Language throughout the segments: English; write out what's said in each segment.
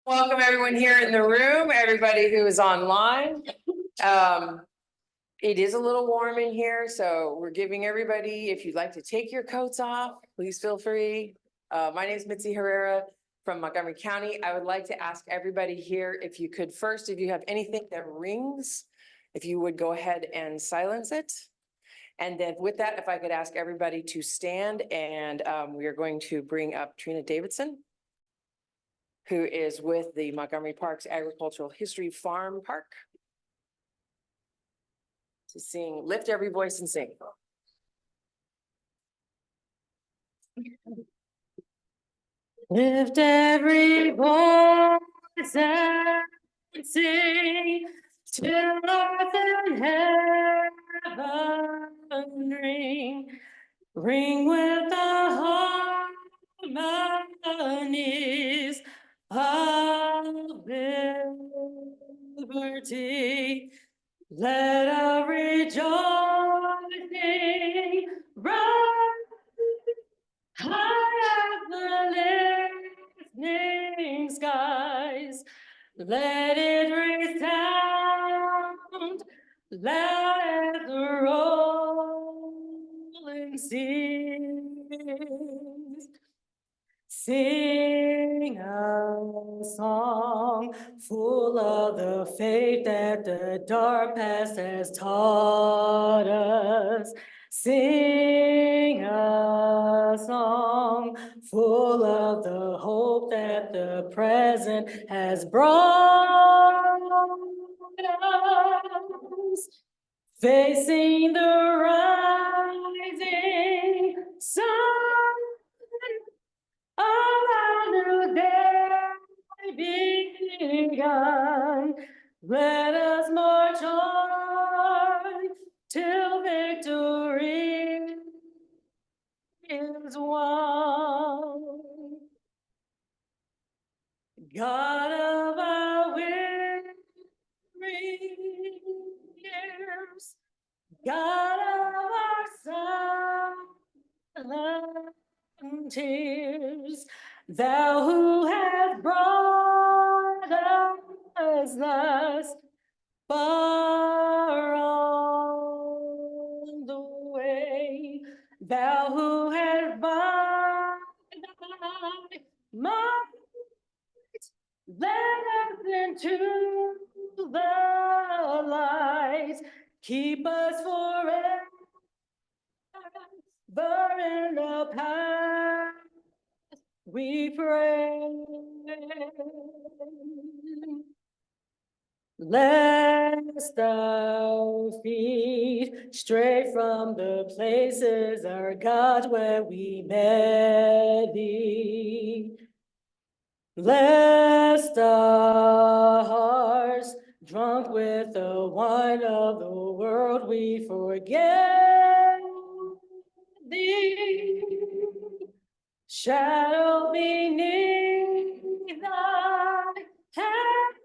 Welcome everyone here in the room, everybody who is online. It is a little warm in here, so we're giving everybody, if you'd like to take your coats off, please feel free. My name is Mitzi Herrera from Montgomery County. I would like to ask everybody here, if you could first, if you have anything that rings, if you would go ahead and silence it. And then with that, if I could ask everybody to stand, and we are going to bring up Trina Davidson, who is with the Montgomery Parks Agricultural History Farm Park, to sing Lift Every Voice and Sing. Lift every voice and sing, till earth and heaven ring. Ring with the harmonies of liberty. Let a rejoicing rise high as the listening skies. Let it resound loud as the rolling seas. Sing a song full of the faith that the dark past has taught us. Sing a song full of the hope that the present has brought us. Facing the rising sun, a new day begun. Let us march on till victory is won. God of our weary years, God of our silent tears, thou who hast brought us thus far on the way, thou who hast by thy might led us into the light, keep us forever in the path we pray. Lest our feet stray from the places, our God, where we met thee. Lest our hearts, drunk with the wine of the world, we forget thee. Shadow beneath thy hand,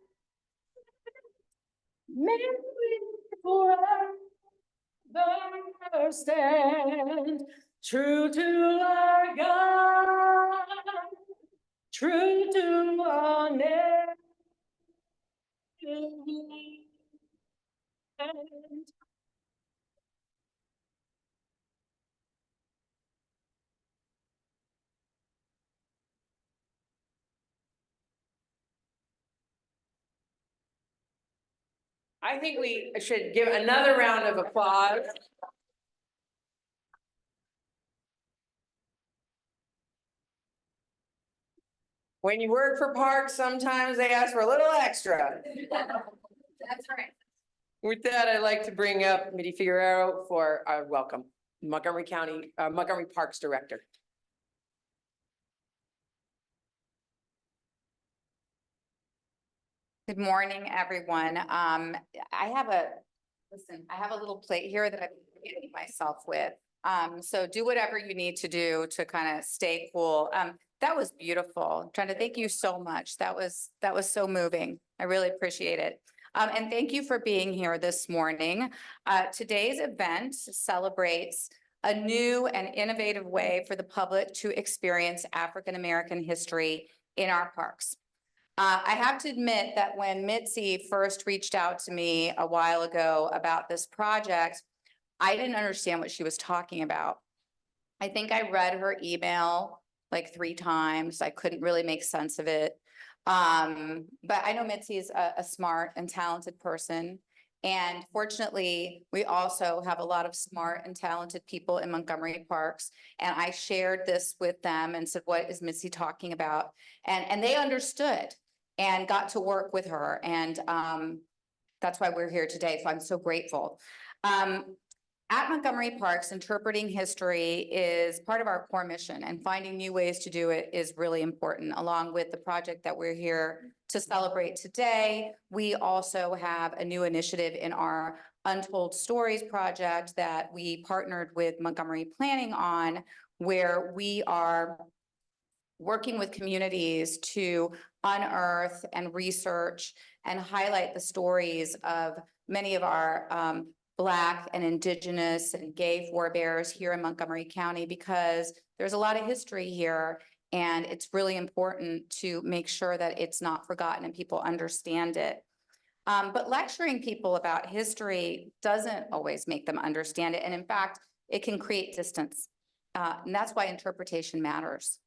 may we forever stand true to our God, true to our name. I think we should give another round of applause. When you work for parks, sometimes they ask for a little extra. That's right. With that, I'd like to bring up Mitty Figueroa for our welcome, Montgomery County, Montgomery Parks Director. Good morning, everyone. I have a little plate here that I'm getting myself with. So do whatever you need to do to kind of stay cool. That was beautiful. Trina, thank you so much. That was so moving. I really appreciate it. And thank you for being here this morning. Today's event celebrates a new and innovative way for the public to experience African American history in our parks. I have to admit that when Mitzi first reached out to me a while ago about this project, I didn't understand what she was talking about. I think I read her email like 3 times. I couldn't really make sense of it. But I know Mitzi is a smart and talented person. And fortunately, we also have a lot of smart and talented people in Montgomery Parks. And I shared this with them and said, what is Mitzi talking about? And they understood and got to work with her. And that's why we're here today. So I'm so grateful. At Montgomery Parks, interpreting history is part of our core mission, and finding new ways to do it is really important. Along with the project that we're here to celebrate today, we also have a new initiative in our Untold Stories project that we partnered with Montgomery Planning on, where we are working with communities to unearth and research and highlight the stories of many of our Black and Indigenous and gay forebears here in Montgomery County, because there's a lot of history here, and it's really important to make sure that it's not forgotten and people understand it. But lecturing people about history doesn't always make them understand it. And in fact, it can create distance. And that's why interpretation matters.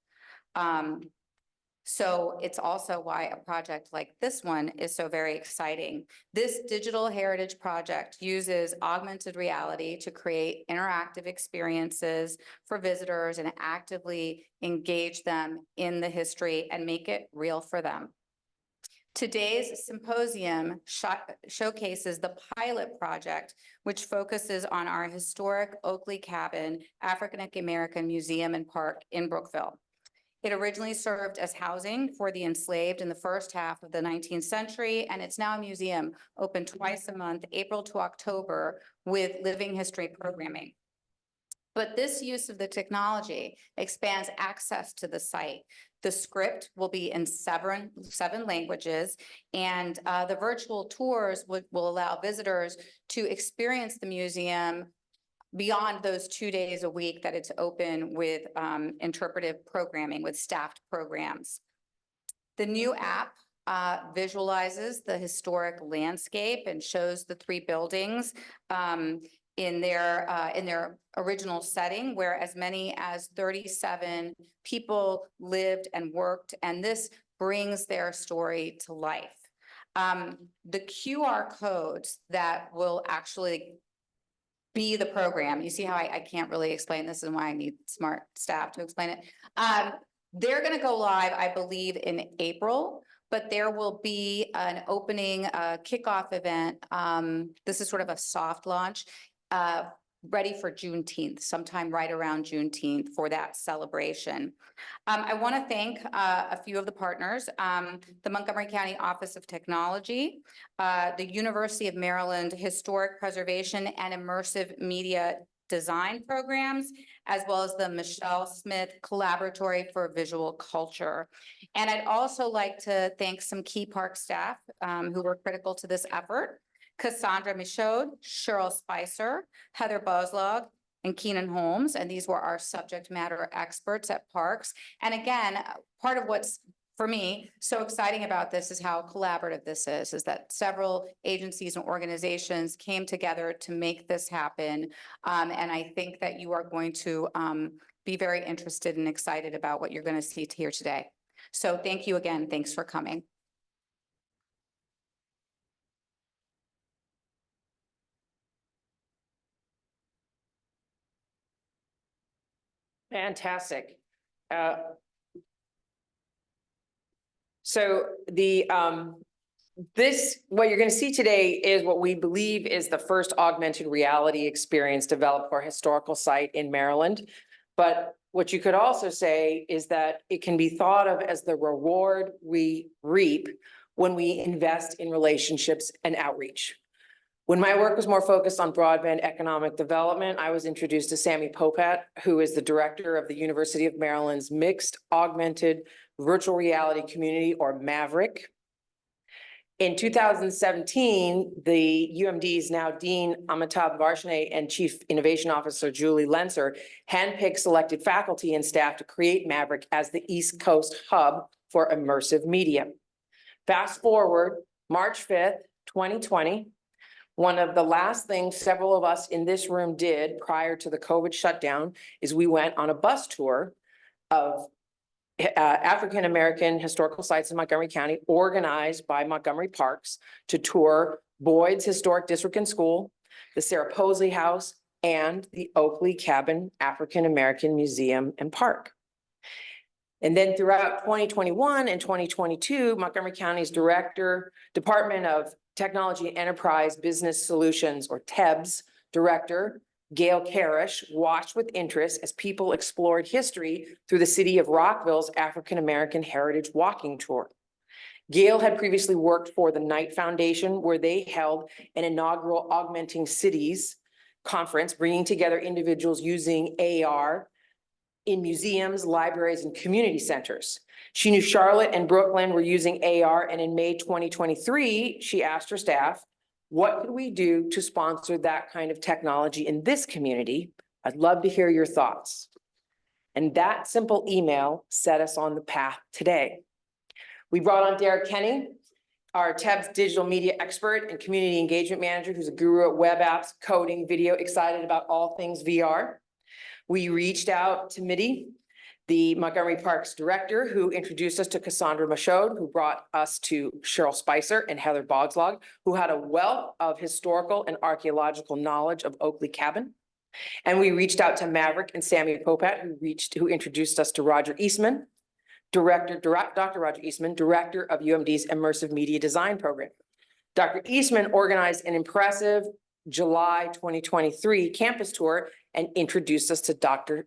So it's also why a project like this one is so very exciting. This digital heritage project uses augmented reality to create interactive experiences for visitors and actively engage them in the history and make it real for them. Today's symposium showcases the pilot project, which focuses on our historic Oakley Cabin African American Museum and Park in Brookville. It originally served as housing for the enslaved in the first half of the 19th century, and it's now a museum open twice a month, April to October, with living history programming. But this use of the technology expands access to the site. The script will be in seven languages, and the virtual tours will allow visitors to experience the museum beyond those 2 days a week that it's open with interpretive programming, with staffed programs. The new app visualizes the historic landscape and shows the 3 buildings in their original setting, where as many as 37 people lived and worked, and this brings their story to life. The QR codes that will actually be the program. You see how I can't really explain this and why I need smart staff to explain it. They're going to go live, I believe, in April, but there will be an opening kickoff event. This is sort of a soft launch, ready for Juneteenth, sometime right around Juneteenth for that celebration. I want to thank a few of the partners, the Montgomery County Office of Technology, the University of Maryland Historic Preservation and Immersive Media Design Programs, as well as the Michelle Smith Collaboratory for Visual Culture. And I'd also like to thank some key park staff who were critical to this effort: Cassandra Michaud, Cheryl Spicer, Heather Boslog, and Keenan Holmes. And these were our subject matter experts at Parks. And again, part of what's, for me, so exciting about this is how collaborative this is that several agencies and organizations came together to make this happen. And I think that you are going to be very interested and excited about what you're going to see here today. So thank you again. Thanks for coming. Fantastic. So what you're going to see today is what we believe is the first augmented reality experience developed for a historical site in Maryland. But what you could also say is that it can be thought of as the reward we reap when we invest in relationships and outreach. When my work was more focused on broadband economic development, I was introduced to Sammy Popat, who is the director of the University of Maryland's Mixed Augmented Virtual Reality Community, or MAVERIC. In 2017, the UMD's now Dean Amitabh Varshney and Chief Innovation Officer Julie Lenser handpicked selected faculty and staff to create MAVERIC as the East Coast hub for immersive media. Fast forward, March 5th, 2020. One of the last things several of us in this room did prior to the COVID shutdown is we went on a bus tour of African-American historical sites in Montgomery County, organized by Montgomery Parks, to tour Boyd's Historic District and School, the Sarah Posley House, and the Oakley Cabin African-American Museum and Park. And then throughout 2021 and 2022, Montgomery County's Department of Technology and Enterprise Business Solutions, or TEBS, Director Gail Karish, watched with interest as people explored history through the city of Rockville's African-American Heritage Walking Tour. Gail had previously worked for the Knight Foundation, where they held an inaugural Augmenting Cities conference, bringing together individuals using AR in museums, libraries, and community centers. She knew Charlotte and Brooklyn were using AR, and in May 2023, she asked her staff, what could we do to sponsor that kind of technology in this community? I'd love to hear your thoughts. And that simple email set us on the path today. We brought on Derek Kenny, our TEBS digital media expert and community engagement manager, who's a guru at web apps, coding, video, excited about all things VR. We reached out to Mitty, the Montgomery Parks director, who introduced us to Cassandra Michaud, who brought us to Cheryl Spicer and Heather Bogslog, who had a wealth of historical and archaeological knowledge of Oakley Cabin. And we reached out to Maverick and Sammy Popat, who introduced us to Roger Eastman, Dr. Roger Eastman, director of UMD's Immersive Media Design Program. Dr. Eastman organized an impressive July 2023 campus tour and introduced us to Dr.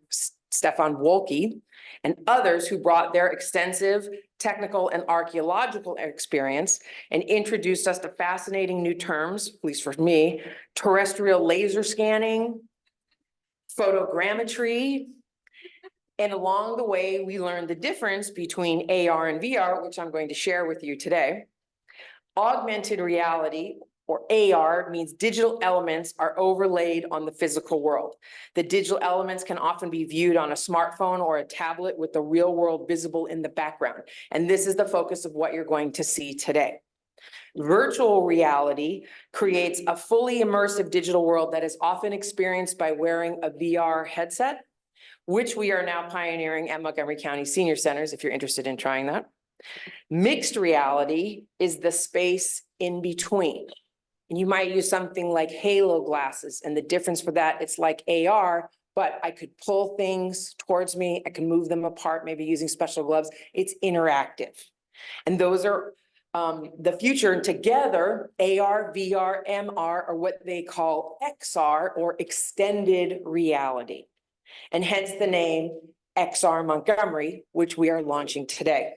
Stefan Wolke and others who brought their extensive technical and archaeological experience and introduced us to fascinating new terms, at least for me, terrestrial laser scanning, photogrammetry. And along the way, we learned the difference between AR and VR, which I'm going to share with you today. Augmented reality, or AR, means digital elements are overlaid on the physical world. The digital elements can often be viewed on a smartphone or a tablet with the real world visible in the background. And this is the focus of what you're going to see today. Virtual reality creates a fully immersive digital world that is often experienced by wearing a VR headset, which we are now pioneering at Montgomery County Senior Centers, if you're interested in trying that. Mixed reality is the space in between. And you might use something like halo glasses, and the difference for that, it's like AR, but I could pull things towards me, I can move them apart, maybe using special gloves. It's interactive. And those are the future. And together, AR, VR, MR are what they call XR, or extended reality. And hence the name XR Montgomery, which we are launching today.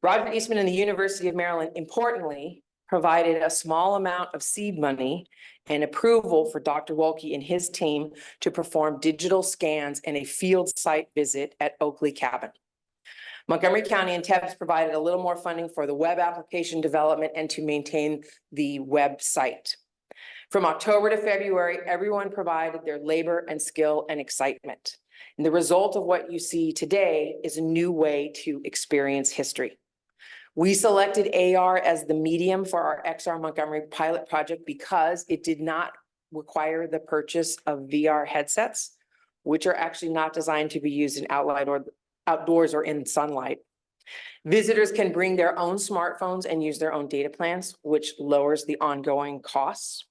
Roger Eastman and the University of Maryland, importantly, provided a small amount of seed money and approval for Dr. Wolke and his team to perform digital scans and a field site visit at Oakley Cabin. Montgomery County and TEBS provided a little more funding for the web application development and to maintain the website. From October to February, everyone provided their labor and skill and excitement. And the result of what you see today is a new way to experience history. We selected AR as the medium for our XR Montgomery pilot project because it did not require the purchase of VR headsets, which are actually not designed to be used in outdoors or in sunlight. Visitors can bring their own smartphones and use their own data plans, which lowers the ongoing costs.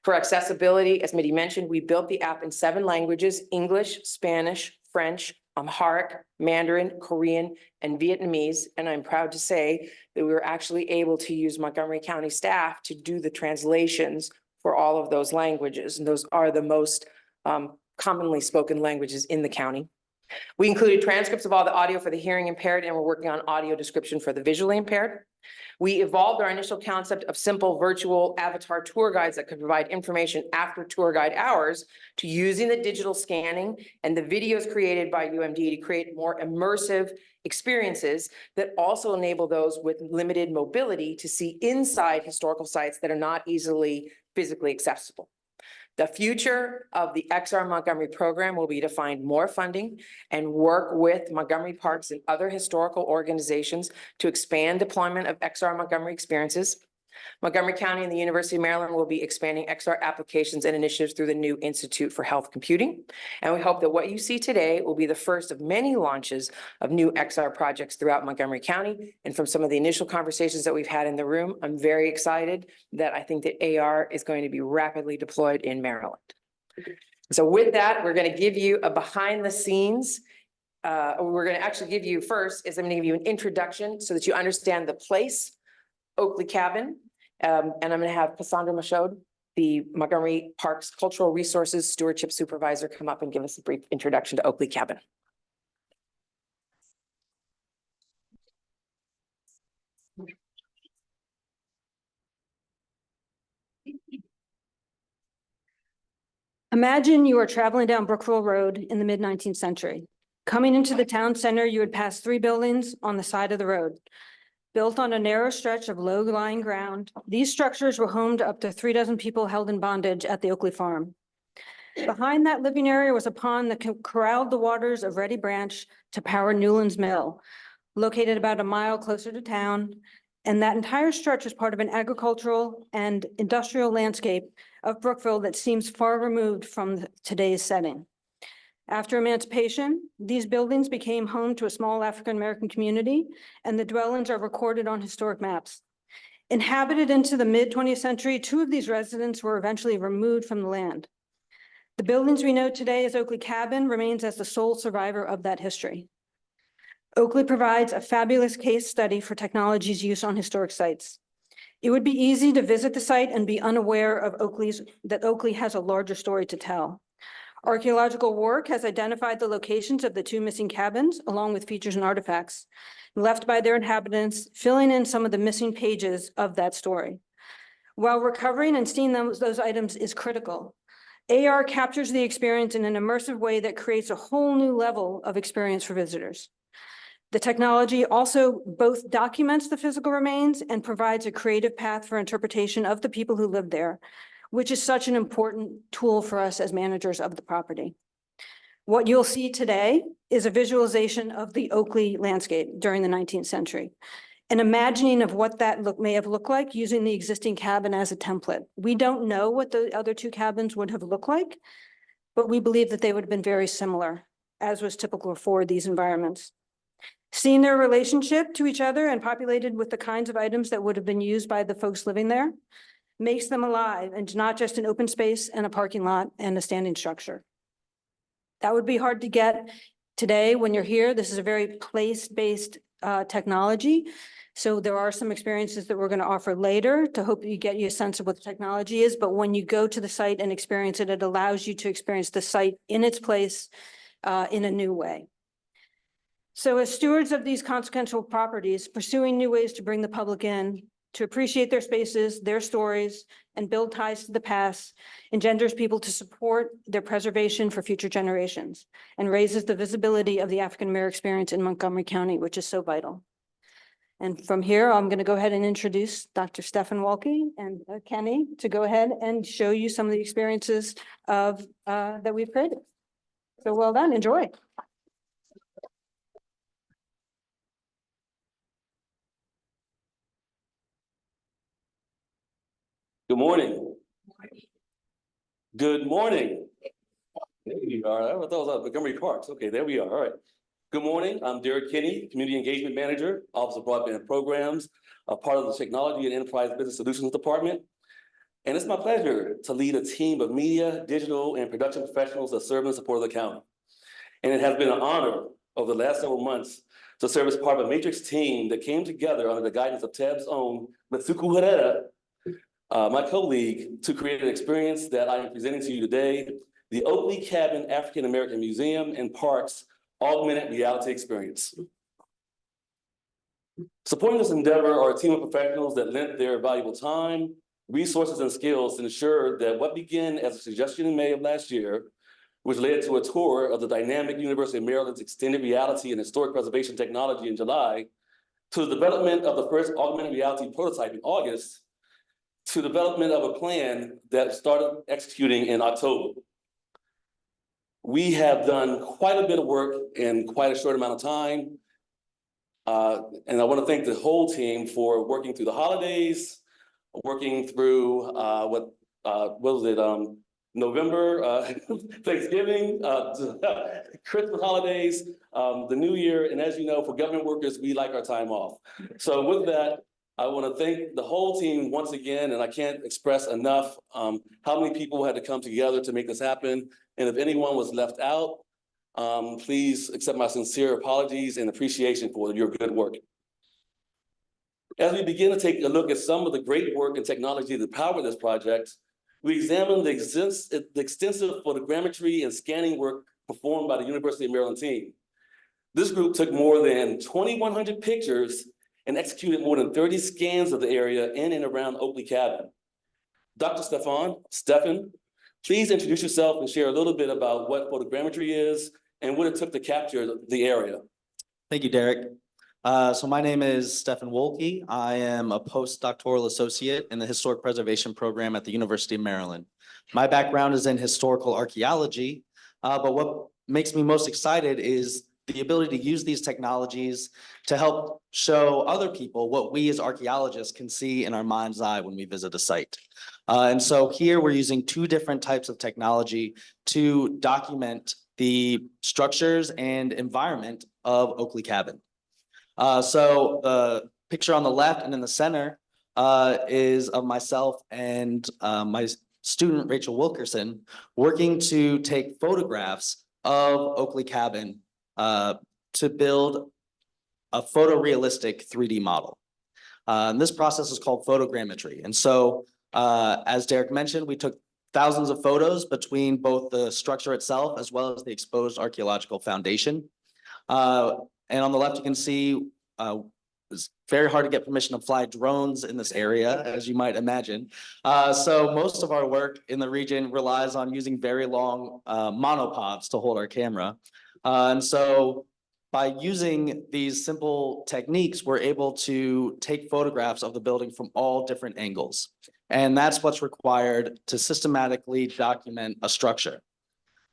For accessibility, as Mitty mentioned, we built the app in 7 languages: English, Spanish, French, Amharic, Mandarin, Korean, and Vietnamese. And I'm proud to say that we were actually able to use Montgomery County staff to do the translations for all of those languages. And those are the most commonly spoken languages in the county. We included transcripts of all the audio for the hearing impaired, and we're working on audio description for the visually impaired. We evolved our initial concept of simple virtual avatar tour guides that could provide information after tour guide hours to using the digital scanning and the videos created by UMD to create more immersive experiences that also enable those with limited mobility to see inside historical sites that are not easily physically accessible. The future of the XR Montgomery program will be to find more funding and work with Montgomery Parks and other historical organizations to expand deployment of XR Montgomery experiences. Montgomery County and the University of Maryland will be expanding XR applications and initiatives through the new Institute for Health Computing. And we hope that what you see today will be the first of many launches of new XR projects throughout Montgomery County. And from some of the initial conversations that we've had in the room, I'm very excited that I think that AR is going to be rapidly deployed in Maryland. So with that, we're going to give you a behind the scenes. We're going to actually give you first is I'm going to give you an introduction so that you understand the place, Oakley Cabin. And I'm going to have Cassandra Michaud, the Montgomery Parks Cultural Resources Stewardship Supervisor, come up and give us a brief introduction to Oakley Cabin. Imagine you are traveling down Brookville Road in the mid-19th century. Coming into the town center, you would pass 3 buildings on the side of the road. Built on a narrow stretch of low-lying ground, these structures were home to up to 36 people held in bondage at the Oakley Farm. Behind that living area was a pond that corralled the waters of Ready Branch to power Newlands Mill, located about a mile closer to town. And that entire stretch is part of an agricultural and industrial landscape of Brookville that seems far removed from today's setting. After emancipation, these buildings became home to a small African-American community, and the dwellings are recorded on historic maps. Inhabited into the mid-20th century, 2 of these residents were eventually removed from the land. The buildings we know today as Oakley Cabin remains as the sole survivor of that history. Oakley provides a fabulous case study for technology's use on historic sites. It would be easy to visit the site and be unaware of that Oakley has a larger story to tell. Archaeological work has identified the locations of the 2 missing cabins, along with features and artifacts left by their inhabitants, filling in some of the missing pages of that story. While recovering and seeing those items is critical, AR captures the experience in an immersive way that creates a whole new level of experience for visitors. The technology also both documents the physical remains and provides a creative path for interpretation of the people who lived there, which is such an important tool for us as managers of the property. What you'll see today is a visualization of the Oakley landscape during the 19th century, an imagining of what that may have looked like using the existing cabin as a template. We don't know what the other 2 cabins would have looked like, but we believe that they would have been very similar, as was typical for these environments. Seeing their relationship to each other and populated with the kinds of items that would have been used by the folks living there makes them alive and not just an open space and a parking lot and a standing structure. That would be hard to get today when you're here. This is a very place-based technology. So there are some experiences that we're going to offer later to hope you get you a sense of what the technology is. But when you go to the site and experience it, it allows you to experience the site in its place in a new way. So as stewards of these consequential properties, pursuing new ways to bring the public in, to appreciate their spaces, their stories, and build ties to the past engenders people to support their preservation for future generations and raises the visibility of the African-American experience in Montgomery County, which is so vital. And from here, I'm going to go ahead and introduce Dr. Stefan Walke and Kenny to go ahead and show you some of the experiences of that we've created. So well done, enjoy. Good morning. Good morning. There we are. I thought it was Montgomery Parks. Okay, there we are. All right. Good morning. I'm Derek Kinney, Community Engagement Manager, Office of Broadband Programs, a part of the Technology and Enterprise Business Solutions Department. And it's my pleasure to lead a team of media, digital, and production professionals that serve and support the county. And it has been an honor over the last several months to serve as part of a matrix team that came together under the guidance of TEB's own Mitsuko Herrera, my colleague, to create an experience that I am presenting to you today, the Oakley Cabin African American Museum and Parks Augmented Reality Experience. Supporting this endeavor are a team of professionals that lent their valuable time, resources, and skills to ensure that what began as a suggestion in May of last year, which led to a tour of the dynamic University of Maryland's extended reality and historic preservation technology in July, to the development of the first augmented reality prototype in August, to development of a plan that started executing in October. We have done quite a bit of work in quite a short amount of time. And I want to thank the whole team for working through the holidays, working through what was it, November, Thanksgiving, Christmas holidays, the New Year, and as you know, for government workers, we like our time off. So with that, I want to thank the whole team once again, and I can't express enough how many people had to come together to make this happen. And if anyone was left out, please accept my sincere apologies and appreciation for your good work. As we begin to take a look at some of the great work and technology that powered this project, we examined the extensive photogrammetry and scanning work performed by the University of Maryland team. This group took more than 2,100 pictures and executed more than 30 scans of the area in and around Oakley Cabin. Dr. Stefan, please introduce yourself and share a little bit about what photogrammetry is and what it took to capture the area. Thank you, Derek. So my name is Stefan Wolke. I am a postdoctoral associate in the Historic Preservation Program at the University of Maryland. My background is in historical archaeology, but what makes me most excited is the ability to use these technologies to help show other people what we as archaeologists can see in our mind's eye when we visit a site. And so here we're using two different types of technology to document the structures and environment of Oakley Cabin. So the picture on the left and in the center is of myself and my student, Rachel Wilkerson, working to take photographs of Oakley Cabin to build a photorealistic 3D model. And this process is called photogrammetry. And so, as Derek mentioned, we took thousands of photos between both the structure itself as well as the exposed archaeological foundation. And on the left, you can see it's very hard to get permission to fly drones in this area, as you might imagine. So most of our work in the region relies on using very long monopods to hold our camera. And so by using these simple techniques, we're able to take photographs of the building from all different angles. And that's what's required to systematically document a structure.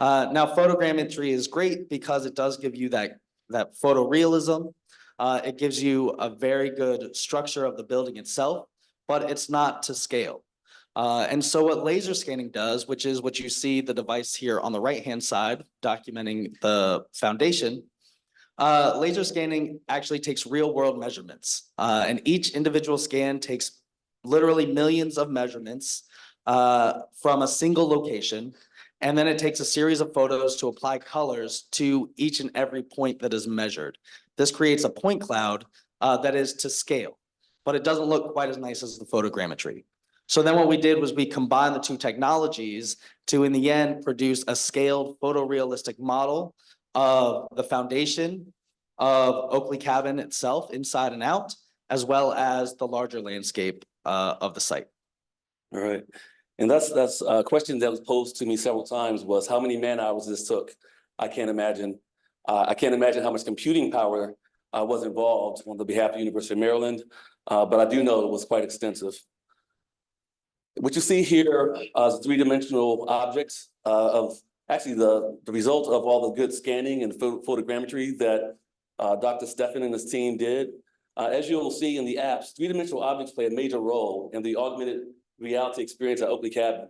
Now, photogrammetry is great because it does give you that photorealism. It gives you a very good structure of the building itself, but it's not to scale. And so what laser scanning does, which is what you see the device here on the right-hand side, documenting the foundation, laser scanning actually takes real-world measurements. And each individual scan takes literally millions of measurements from a single location. And then it takes a series of photos to apply colors to each and every point that is measured. This creates a point cloud that is to scale, but it doesn't look quite as nice as the photogrammetry. So then what we did was we combined the two technologies to, in the end, produce a scaled photorealistic model of the foundation of Oakley Cabin itself, inside and out, as well as the larger landscape of the site. All right. And that's a question that was posed to me several times was how many man hours this took. I can't imagine. I can't imagine how much computing power was involved on the behalf of the University of Maryland, but I do know it was quite extensive. What you see here is three-dimensional objects of actually the result of all the good scanning and photogrammetry that Dr. Stefan and his team did. As you will see in the apps, three-dimensional objects play a major role in the augmented reality experience at Oakley Cabin.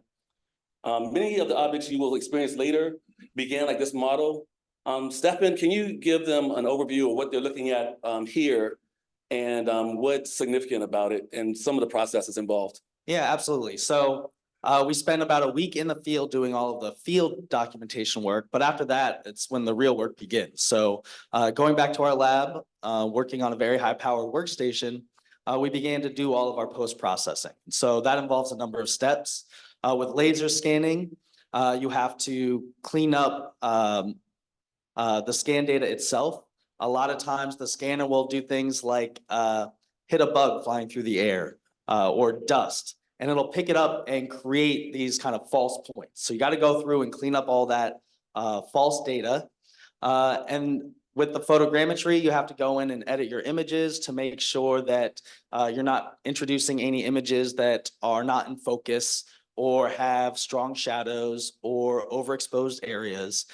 Many of the objects you will experience later began like this model. Stefan, can you give them an overview of what they're looking at here and what's significant about it and some of the processes involved? Yeah, absolutely. So we spent about a week in the field doing all of the field documentation work, but after that, it's when the real work begins. So going back to our lab, working on a very high-powered workstation, we began to do all of our post-processing. So that involves a number of steps. With laser scanning, you have to clean up the scan data itself. A lot of times the scanner will do things like hit a bug flying through the air or dust, and it'll pick it up and create these kind of false points. So you got to go through and clean up all that false data. And With the photogrammetry, you have to go in and edit your images to make sure that you're not introducing any images that are not in focus or have strong shadows or overexposed areas.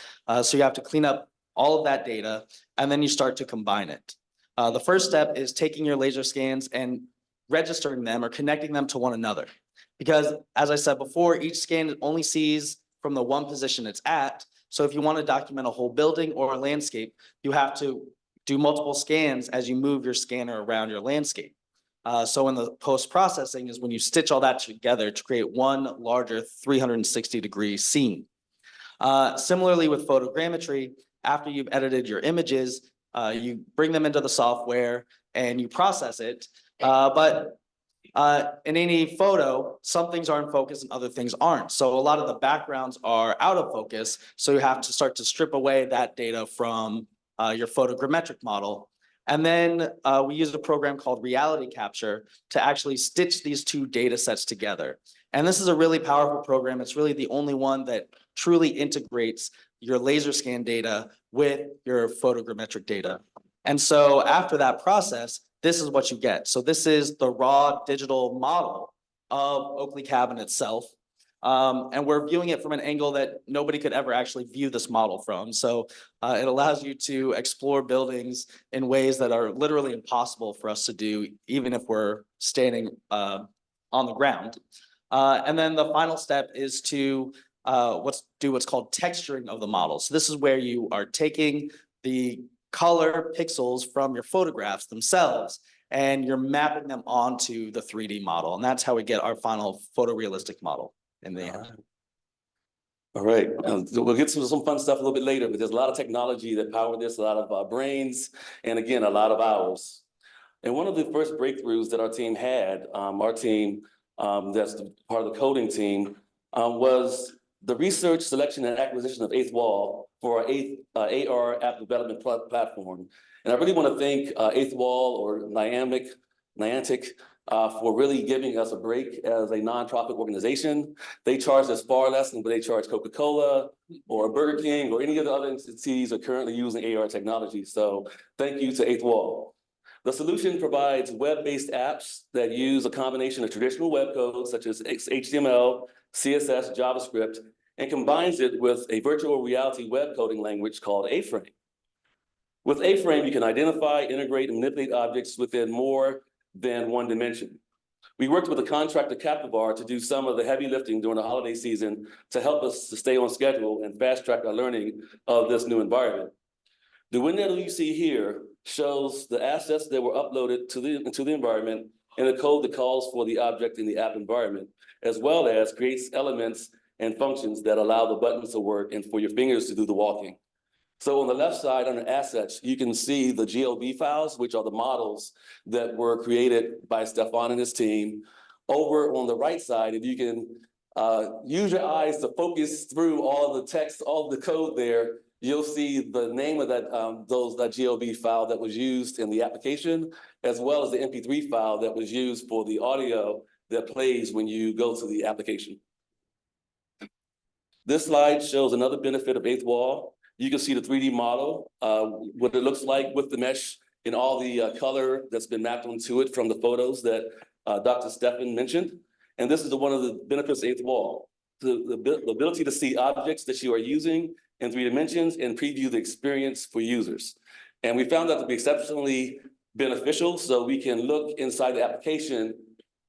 So you have to clean up all of that data, and then you start to combine it. The first step is taking your laser scans and registering them or connecting them to one another. Because as I said before, each scan only sees from the one position it's at. So if you want to document a whole building or a landscape, you have to do multiple scans as you move your scanner around your landscape. So in the post-processing is when you stitch all that together to create one larger 360-degree scene. Similarly with photogrammetry, after you've edited your images, you bring them into the software and you process it. But in any photo, some things are in focus and other things aren't. So a lot of the backgrounds are out of focus. So you have to start to strip away that data from your photogrammetric model. And then we use a program called Reality Capture to actually stitch these two data sets together. And this is a really powerful program. It's really the only one that truly integrates your laser scan data with your photogrammetric data. And so after that process, this is what you get. So this is the raw digital model of Oakley Cabin itself. And we're viewing it from an angle that nobody could ever actually view this model from. So it allows you to explore buildings in ways that are literally impossible for us to do, even if we're standing on the ground. And then the final step is to do what's called texturing of the model. So this is where you are taking the color pixels from your photographs themselves, and you're mapping them onto the 3D model. And that's how we get our final photorealistic model in the end. All right, we'll get to some fun stuff a little bit later, but there's a lot of technology that power this, a lot of our brains, and again, a lot of hours. And one of the first breakthroughs that our team had, that's part of the coding team, was the research, selection, and acquisition of Eighth Wall for our AR app development platform. And I really want to thank Eighth Wall or Niantic for really giving us a break as a nonprofit organization. They charge us far less than what they charge Coca-Cola or Burger King or any of the other entities are currently using AR technology. So thank you to Eighth Wall. The solution provides web-based apps that use a combination of traditional web codes such as HTML, CSS, JavaScript, and combines it with a virtual reality web coding language called A-Frame. With A-Frame, you can identify, integrate, and manipulate objects within more than one dimension. We worked with a contractor, Captivar, to do some of the heavy lifting during the holiday season to help us to stay on schedule and fast-track our learning of this new environment. The window you see here shows the assets that were uploaded into the environment and the code that calls for the object in the app environment, as well as creates elements and functions that allow the buttons to work and for your fingers to do the walking. So on the left side under assets, you can see the GLB files, which are the models that were created by Stefan and his team. Over on the right side, if you can use your eyes to focus through all the text, all the code there, you'll see the name of that GLB file that was used in the application, as well as the MP3 file that was used for the audio that plays when you go to the application. This slide shows another benefit of Eighth Wall. You can see the 3D model, what it looks like with the mesh and all the color that's been mapped onto it from the photos that Dr. Stefan mentioned. And this is one of the benefits of Eighth Wall, the ability to see objects that you are using in 3 dimensions and preview the experience for users. And we found that to be exceptionally beneficial, so we can look inside the application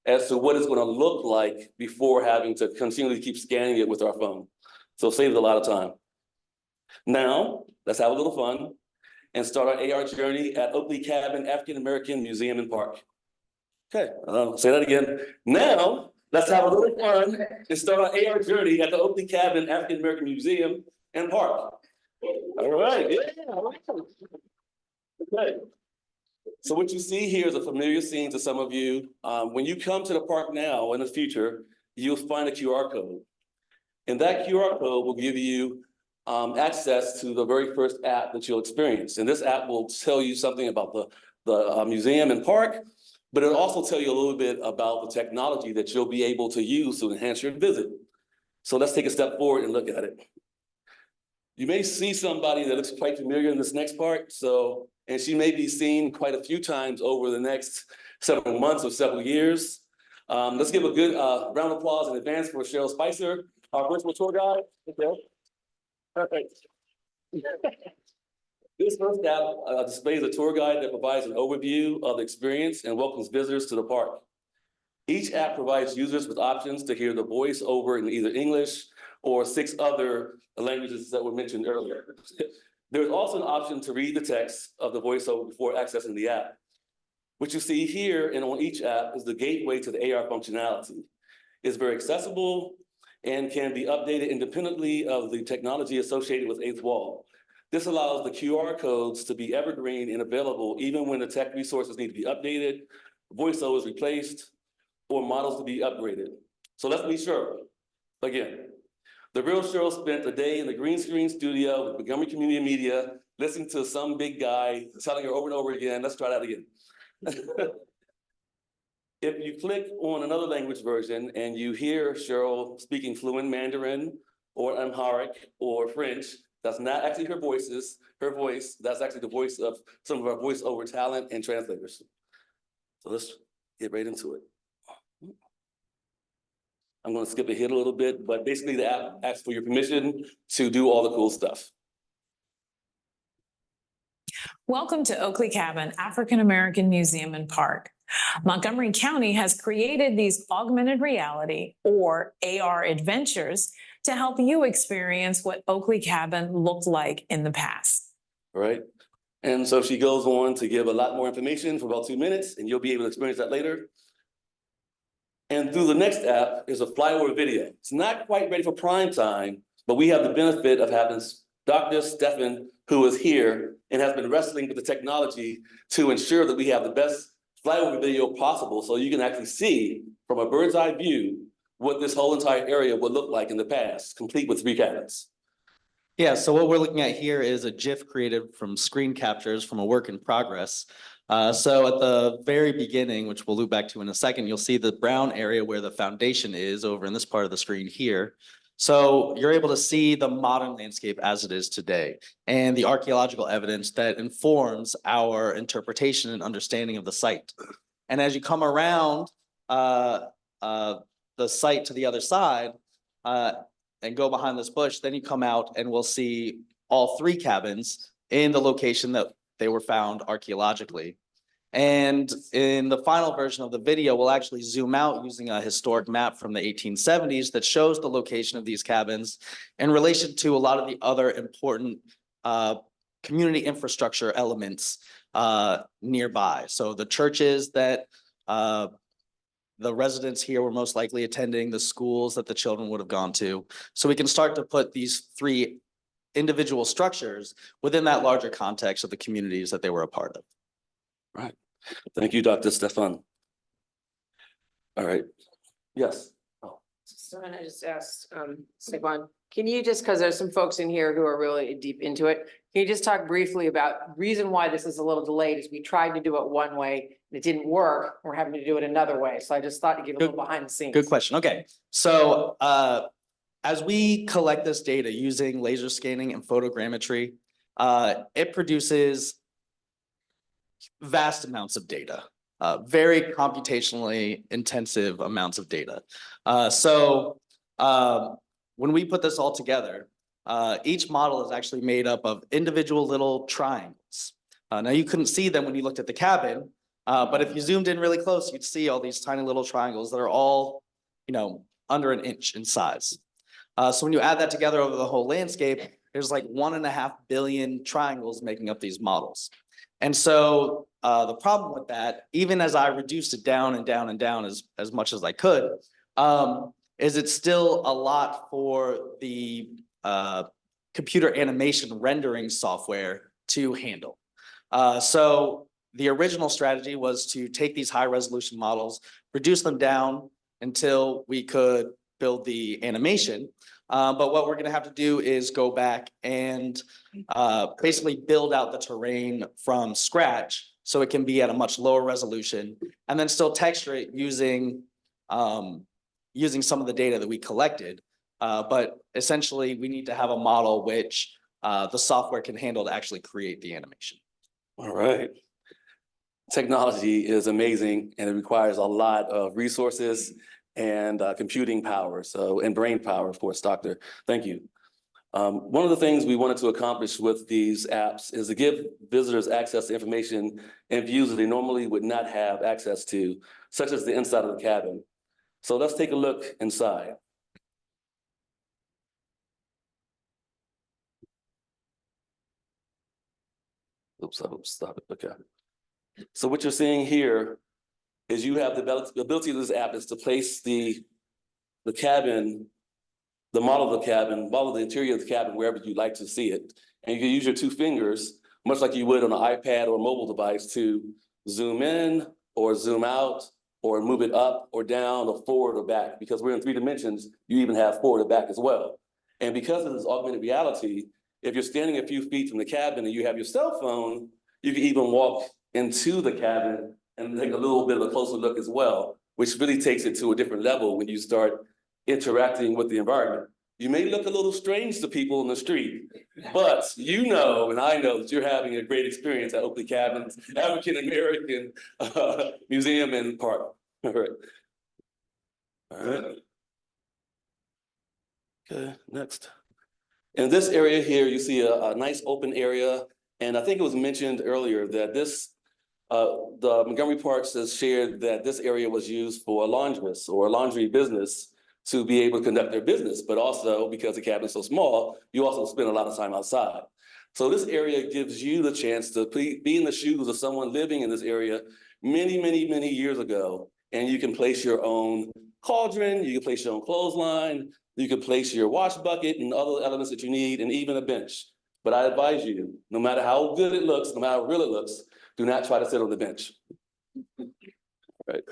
as to what it's going to look like before having to continually keep scanning it with our phone. So it saves a lot of time. Now, let's have a little fun and start our AR journey at Oakley Cabin African American Museum and Park. Okay, I'll say that again. Now, let's have a little fun and start our AR journey at the Oakley Cabin African American Museum and Park. All right, yeah. Okay. So what you see here is a familiar scene to some of you. When you come to the park now in the future, you'll find a QR code. And that QR code will give you access to the very first app that you'll experience. And this app will tell you something about the museum and park, but it'll also tell you a little bit about the technology that you'll be able to use to enhance your visit. So let's take a step forward and look at it. You may see somebody that looks quite familiar in this next part, so, and she may be seen quite a few times over the next several months or several years. Let's give a good round of applause in advance for Cheryl Spicer, our virtual tour guide. Okay. Perfect. This first app displays a tour guide that provides an overview of the experience and welcomes visitors to the park. Each app provides users with options to hear the voice over in either English or 6 other languages that were mentioned earlier. There's also an option to read the text of the voiceover before accessing the app. What you see here and on each app is the gateway to the AR functionality. It's very accessible and can be updated independently of the technology associated with Eighth Wall. This allows the QR codes to be evergreen and available even when the tech resources need to be updated, voiceovers replaced, or models to be upgraded. So let's be sure. Again, the real Cheryl spent a day in the green screen studio with Montgomery Community Media, listening to some big guy telling her over and over again, let's try that again. If you click on another language version and you hear Cheryl speaking fluent Mandarin or Amharic or French, that's not actually her voice, that's actually the voice of some of our voiceover talent and translators. So let's get right into it. I'm gonna skip ahead a little bit, but basically the app asks for your permission to do all the cool stuff. Welcome to Oakley Cabin African American Museum and Park. Montgomery County has created these augmented reality or AR adventures to help you experience what Oakley Cabin looked like in the past. All right. And so she goes on to give a lot more information for about 2 minutes, and you'll be able to experience that later. And through the next app is a flyover video. It's not quite ready for prime time, but we have the benefit of having Dr. Stefan, who is here and has been wrestling with the technology to ensure that we have the best flyover video possible, so you can actually see from a bird's eye view what this whole entire area would look like in the past, complete with 3 cabins. Yeah, so what we're looking at here is a GIF created from screen captures from a work in progress. So at the very beginning, which we'll loop back to in a second, you'll see the brown area where the foundation is over in this part of the screen here. So you're able to see the modern landscape as it is today and the archaeological evidence that informs our interpretation and understanding of the site. And as you come around the site to the other side and go behind this bush, then you come out and we'll see all 3 cabins in the location that they were found archaeologically. And in the final version of the video, we'll actually zoom out using a historic map from the 1870s that shows the location of these cabins in relation to a lot of the other important community infrastructure elements nearby. So the churches that the residents here were most likely attending, the schools that the children would have gone to. So we can start to put these 3 individual structures within that larger context of the communities that they were a part of. Right. Thank you, Dr. Stefan. All right. Yes. Oh. So I just asked, Stefan, can you just, because there's some folks in here who are really deep into it, can you just talk briefly about the reason why this is a little delayed is we tried to do it one way and it didn't work. We're having to do it another way. So I just thought to give a little behind the scenes. Good question. Okay. So as we collect this data using laser scanning and photogrammetry, it produces vast amounts of data, very computationally intensive amounts of data. So when we put this all together, each model is actually made up of individual little triangles. Now you couldn't see them when you looked at the cabin, but if you zoomed in really close, you'd see all these tiny little triangles that are all, under an inch in size. So when you add that together over the whole landscape, there's like 1.5 billion triangles making up these models. And so the problem with that, even as I reduced it down and down and down as much as I could, is it's still a lot for the computer animation rendering software to handle. So the original strategy was to take these high resolution models, reduce them down until we could build the animation. But what we're gonna have to do is go back and basically build out the terrain from scratch so it can be at a much lower resolution and then still texture it using some of the data that we collected. But essentially we need to have a model which the software can handle to actually create the animation. All right. Technology is amazing and it requires a lot of resources and computing power. So, and brain power, of course, Doctor. Thank you. One of the things we wanted to accomplish with these apps is to give visitors access to information and views that they normally would not have access to, such as the inside of the cabin. So let's take a look inside. Oops, I hope stop it. Okay. So what you're seeing here is you have the ability of this app is to place the cabin, the model of the cabin, model the interior of the cabin wherever you'd like to see it. And you can use your two fingers, much like you would on an iPad or a mobile device, to zoom in or zoom out or move it up or down or forward or back. Because we're in 3 dimensions, you even have forward or back as well. And because of this augmented reality, if you're standing a few feet from the cabin and you have your cell phone, you can even walk into the cabin and take a little bit of a closer look as well, which really takes it to a different level when you start interacting with the environment. You may look a little strange to people in the street, but you know, and I know that you're having a great experience at Oakley Cabin's African American Museum and Park. All right. All right. Okay, next. In this area here, you see a nice open area. And I think it was mentioned earlier that this, the Montgomery Parks has shared that this area was used for a laundress or a laundry business to be able to conduct their business, but also because the cabin is so small, you also spend a lot of time outside. So this area gives you the chance to be in the shoes of someone living in this area many, many, many years ago. And you can place your own cauldron, you can place your own clothesline, you can place your wash bucket and other elements that you need, and even a bench. But I advise you, no matter how good it looks, no matter how real it looks, do not try to sit on the bench. Right.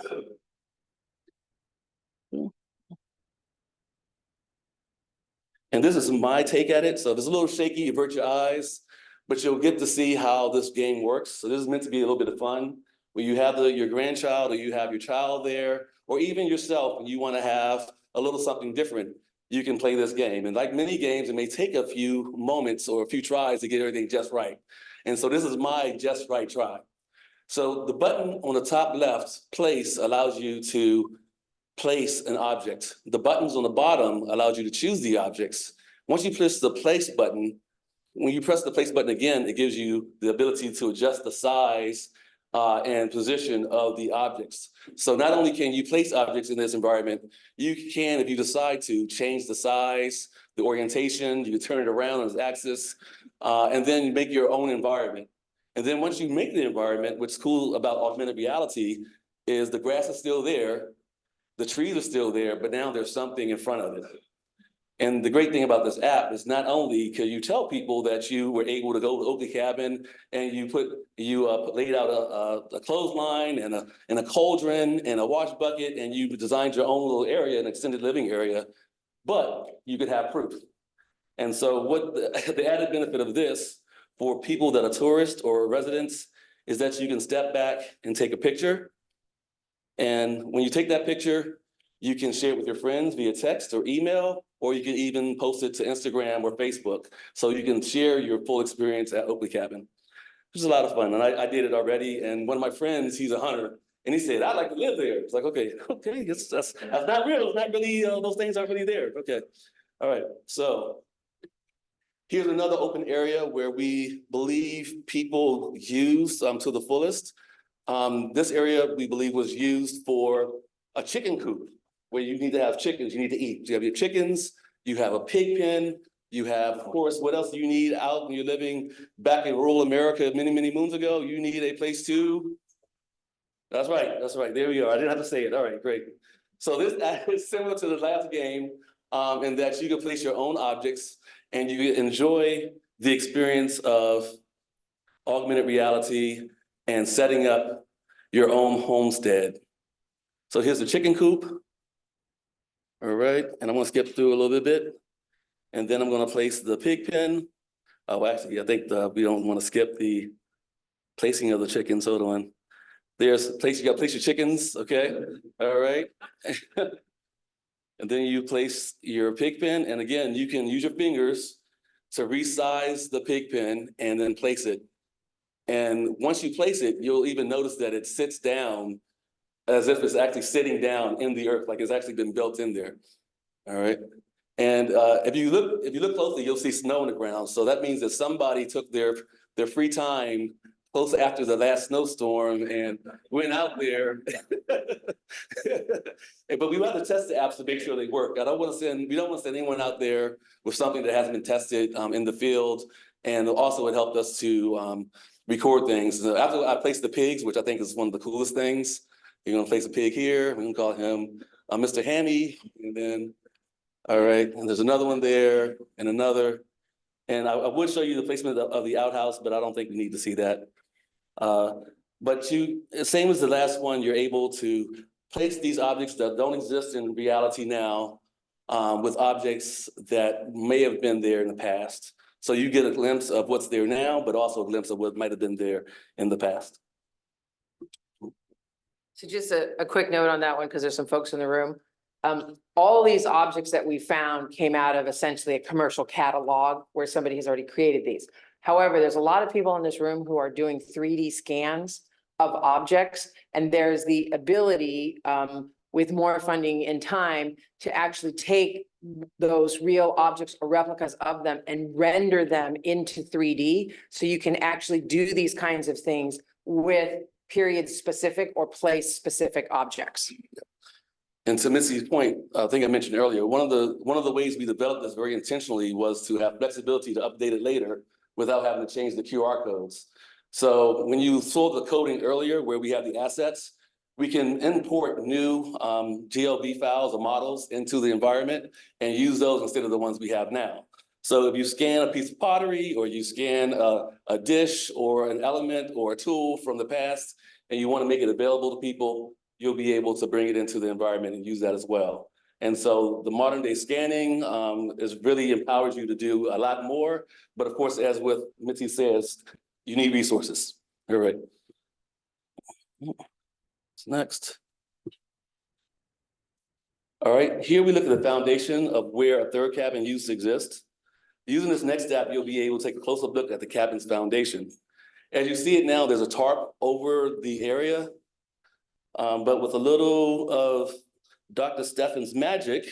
And this is my take at it. So if it's a little shaky, avert your eyes, but you'll get to see how this game works. So this is meant to be a little bit of fun. When you have your grandchild or you have your child there, or even yourself, and you want to have a little something different, you can play this game. And like many games, it may take a few moments or a few tries to get everything just right. And so this is my just right try. So the button on the top left, place, allows you to place an object. The buttons on the bottom allows you to choose the objects. Once you press the place button, when you press the place button again, it gives you the ability to adjust the size and position of the objects. So not only can you place objects in this environment, you can, if you decide to, change the size, the orientation, you can turn it around on its axis, and then you make your own environment. And then once you make the environment, what's cool about augmented reality is the grass is still there, the trees are still there, but now there's something in front of it. And the great thing about this app is not only can you tell people that you were able to go to Oakley Cabin and you laid out a clothesline and a cauldron and a wash bucket and you designed your own little area, an extended living area, but you could have proof. And so what the added benefit of this for people that are tourists or residents is that you can step back and take a picture. And when you take that picture, you can share it with your friends via text or email, or you can even post it to Instagram or Facebook. So you can share your full experience at Oakley Cabin. It was a lot of fun, and I did it already. And one of my friends, he's a hunter, and he said, "I'd like to live there." It's like, okay, that's not real. It's not really, those things aren't really there. Okay, all right. So here's another open area where we believe people use to the fullest. This area we believe was used for a chicken coop where you need to have chickens, you need to eat. You have your chickens, you have a pig pen, you have, of course, what else do you need out when you're living back in rural America many, many moons ago? You need a place to. That's right, there we are. I didn't have to say it. All right, great. So this is similar to the last game in that you can place your own objects and you enjoy the experience of augmented reality and setting up your own homestead. So here's the chicken coop. All right, and I'm gonna skip through a little bit. And then I'm gonna place the pig pen. Oh, actually, I think we don't wanna skip the placing of the chickens, hold on. There's place, you gotta place your chickens, okay? All right. And then you place your pig pen, and again, you can use your fingers to resize the pig pen and then place it. And once you place it, you'll even notice that it sits down as if it's actually sitting down in the earth, like it's actually been built in there. All right. And if you look closely, you'll see snow on the ground. So that means that somebody took their free time close after the last snowstorm and went out there. But we want to test the apps to make sure they work. We don't want to send anyone out there with something that hasn't been tested in the field. And also it helped us to record things. So after I placed the pigs, which I think is one of the coolest things, you're gonna place a pig here. We can call him Mr. Hammy, and then, all right, and there's another one there and another. And I would show you the placement of the outhouse, but I don't think we need to see that. But same as the last one, you're able to place these objects that don't exist in reality now with objects that may have been there in the past. So you get a glimpse of what's there now, but also a glimpse of what might have been there in the past. So just a quick note on that one, because there's some folks in the room. All these objects that we found came out of essentially a commercial catalog where somebody has already created these. However, there's a lot of people in this room who are doing 3D scans of objects, and there's the ability with more funding and time to actually take those real objects or replicas of them and render them into 3D. So you can actually do these kinds of things with period specific or place specific objects. And to Missy's point, I think I mentioned earlier, one of the ways we developed this very intentionally was to have flexibility to update it later without having to change the QR codes. So when you saw the coding earlier where we have the assets, we can import new GLB files or models into the environment and use those instead of the ones we have now. So if you scan a piece of pottery or you scan a dish or an element or a tool from the past and you want to make it available to people, you'll be able to bring it into the environment and use that as well. And so the modern day scanning is really empowers you to do a lot more. But of course, as with Mitzi says, you need resources. All right. What's next? All right, here we look at the foundation of where a third cabin used to exist. Using this next step, you'll be able to take a closer look at the cabin's foundation. As you see it now, there's a tarp over the area, but with a little of Dr. Steffen's magic,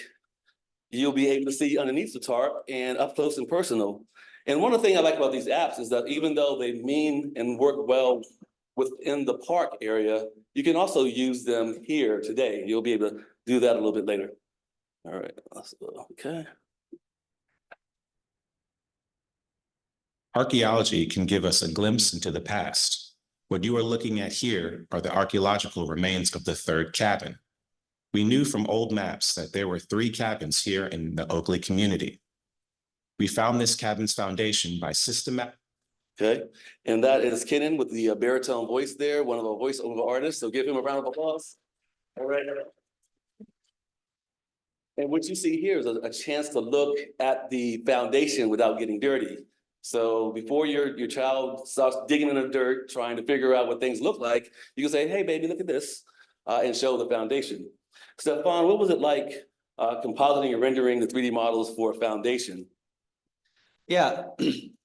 you'll be able to see underneath the tarp and up close and personal. And one of the things I like about these apps is that even though they mean and work well within the park area, you can also use them here today. You'll be able to do that a little bit later. All right, okay. Archaeology can give us a glimpse into the past. What you are looking at here are the archaeological remains of the third cabin. We knew from old maps that there were 3 cabins here in the Oakley community. We found this cabin's foundation by systematic. Okay, and that is Kenan with the baritone voice there, one of our voiceover artists. So give him a round of applause. All right. And what you see here is a chance to look at the foundation without getting dirty. So before your child starts digging in the dirt, trying to figure out what things look like, you can say, hey, baby, look at this, and show the foundation. Stefan, what was it like compositing and rendering the 3D models for a foundation? Yeah,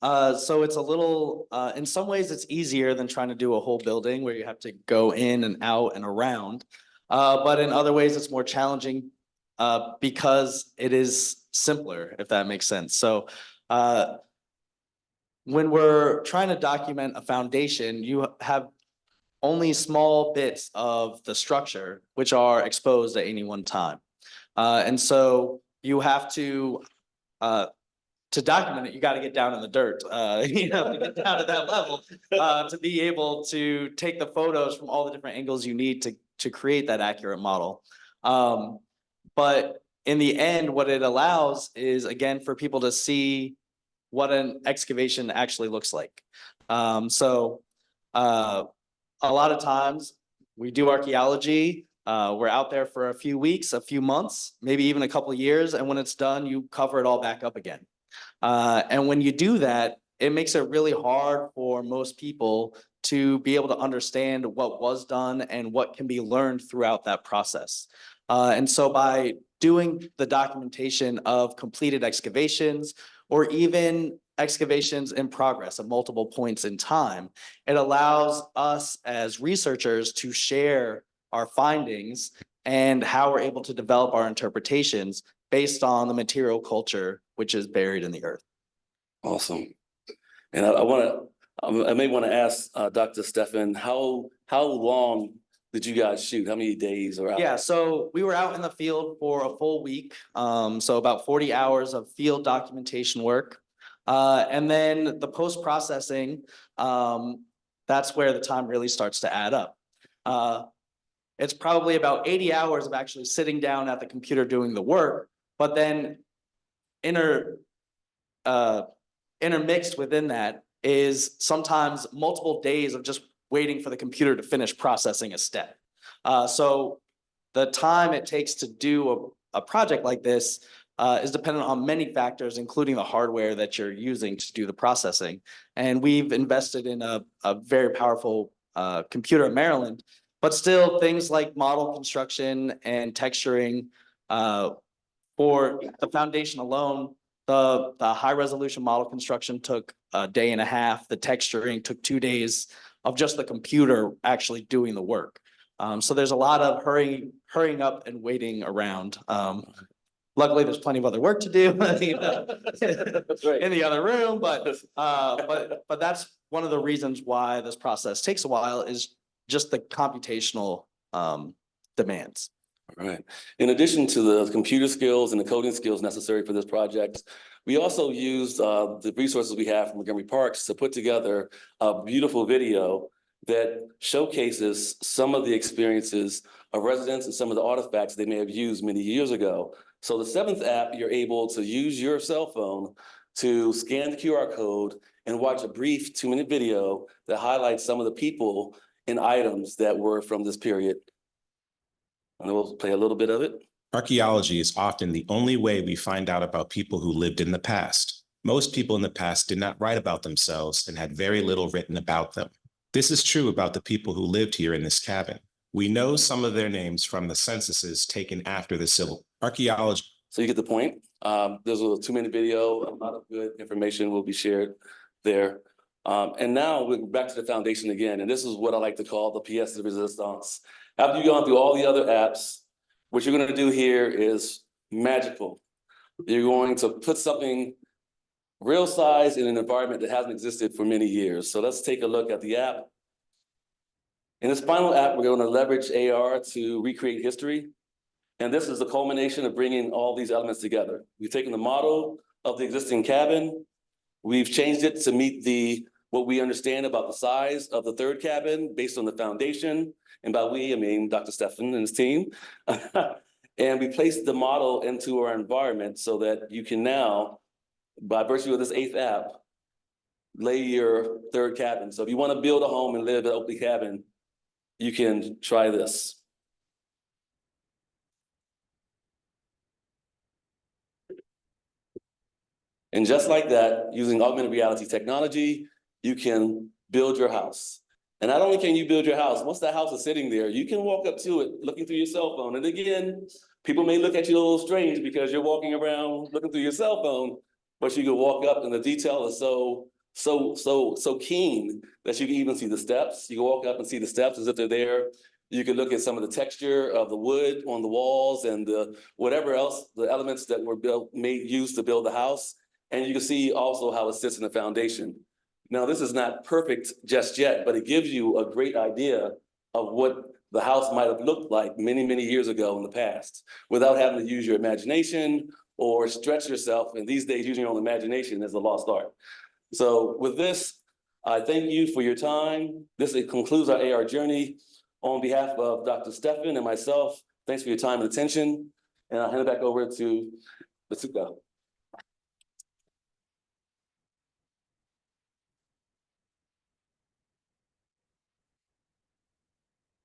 so it's a little, in some ways it's easier than trying to do a whole building where you have to go in and out and around. But in other ways, it's more challenging because it is simpler, if that makes sense. So when we're trying to document a foundation, you have only small bits of the structure which are exposed at any one time. And so you have to document it, you got to get down in the dirt, you know, to get down to that level, to be able to take the photos from all the different angles you need to create that accurate model. But in the end, what it allows is, again, for people to see what an excavation actually looks like. So a lot of times we do archaeology, we're out there for a few weeks, a few months, maybe even a couple of years. And when it's done, you cover it all back up again. And when you do that, it makes it really hard for most people to be able to understand what was done and what can be learned throughout that process. And so by doing the documentation of completed excavations, or even excavations in progress at multiple points in time. It allows us as researchers to share our findings and how we're able to develop our interpretations based on the material culture which is buried in the earth. Awesome. And I may want to ask Dr. Stefan, how long did you guys shoot? How many days or hours? Yeah, so we were out in the field for a full week, so about 40 hours of field documentation work. And then the post-processing, that's where the time really starts to add up. It's probably about 80 hours of actually sitting down at the computer doing the work, but then intermixed within that is sometimes multiple days of just waiting for the computer to finish processing a step. So the time it takes to do a project like this is dependent on many factors, including the hardware that you're using to do the processing. And we've invested in a very powerful computer in Maryland, but still things like model construction and texturing for the foundation alone, the high resolution model construction took a day and a half. The texturing took 2 days of just the computer actually doing the work. So there's a lot of hurrying up and waiting around. Luckily, there's plenty of other work to do in the other room, but that's one of the reasons why this process takes a while is just the computational demands. All right. In addition to the computer skills and the coding skills necessary for this project, we also used the resources we have from Montgomery Parks to put together a beautiful video that showcases some of the experiences of residents and some of the artifacts they may have used many years ago. So the 7th app, you're able to use your cell phone to scan the QR code and watch a brief 2-minute video that highlights some of the people and items that were from this period. And we'll play a little bit of it. Archaeology is often the only way we find out about people who lived in the past. Most people in the past did not write about themselves and had very little written about them. This is true about the people who lived here in this cabin. We know some of their names from the censuses taken after the Civil Archaeology. So you get the point. There's a 2-minute video. A lot of good information will be shared there. And now we're back to the foundation again. And this is what I like to call the pièce de résistance. After you've gone through all the other apps, what you're going to do here is magical. You're going to put something real size in an environment that hasn't existed for many years. So let's take a look at the app. In this final app, we're going to leverage AR to recreate history. And this is the culmination of bringing all these elements together. We've taken the model of the existing cabin. We've changed it to meet what we understand about the size of the 3rd cabin based on the foundation. And by we, I mean Dr. Stefan and his team. And we placed the model into our environment so that you can now, by virtue of this 8th app, lay your 3rd cabin. So if you want to build a home and live at Oakley Cabin, you can try this. And just like that, using augmented reality technology, you can build your house. And not only can you build your house, once that house is sitting there, you can walk up to it looking through your cell phone. And again, people may look at you a little strange because you're walking around looking through your cell phone, but you can walk up and the detail is so keen that you can even see the steps. You can walk up and see the steps as if they're there. You can look at some of the texture of the wood on the walls and whatever else, the elements that were used to build the house. And you can see also how it sits in the foundation. Now, this is not perfect just yet, but it gives you a great idea of what the house might have looked like many, many years ago in the past without having to use your imagination or stretch yourself. And these days, using your own imagination is a lost art. So with this, I thank you for your time. This concludes our AR journey. On behalf of Dr. Stefan and myself, thanks for your time and attention. And I'll hand it back over to Basuka.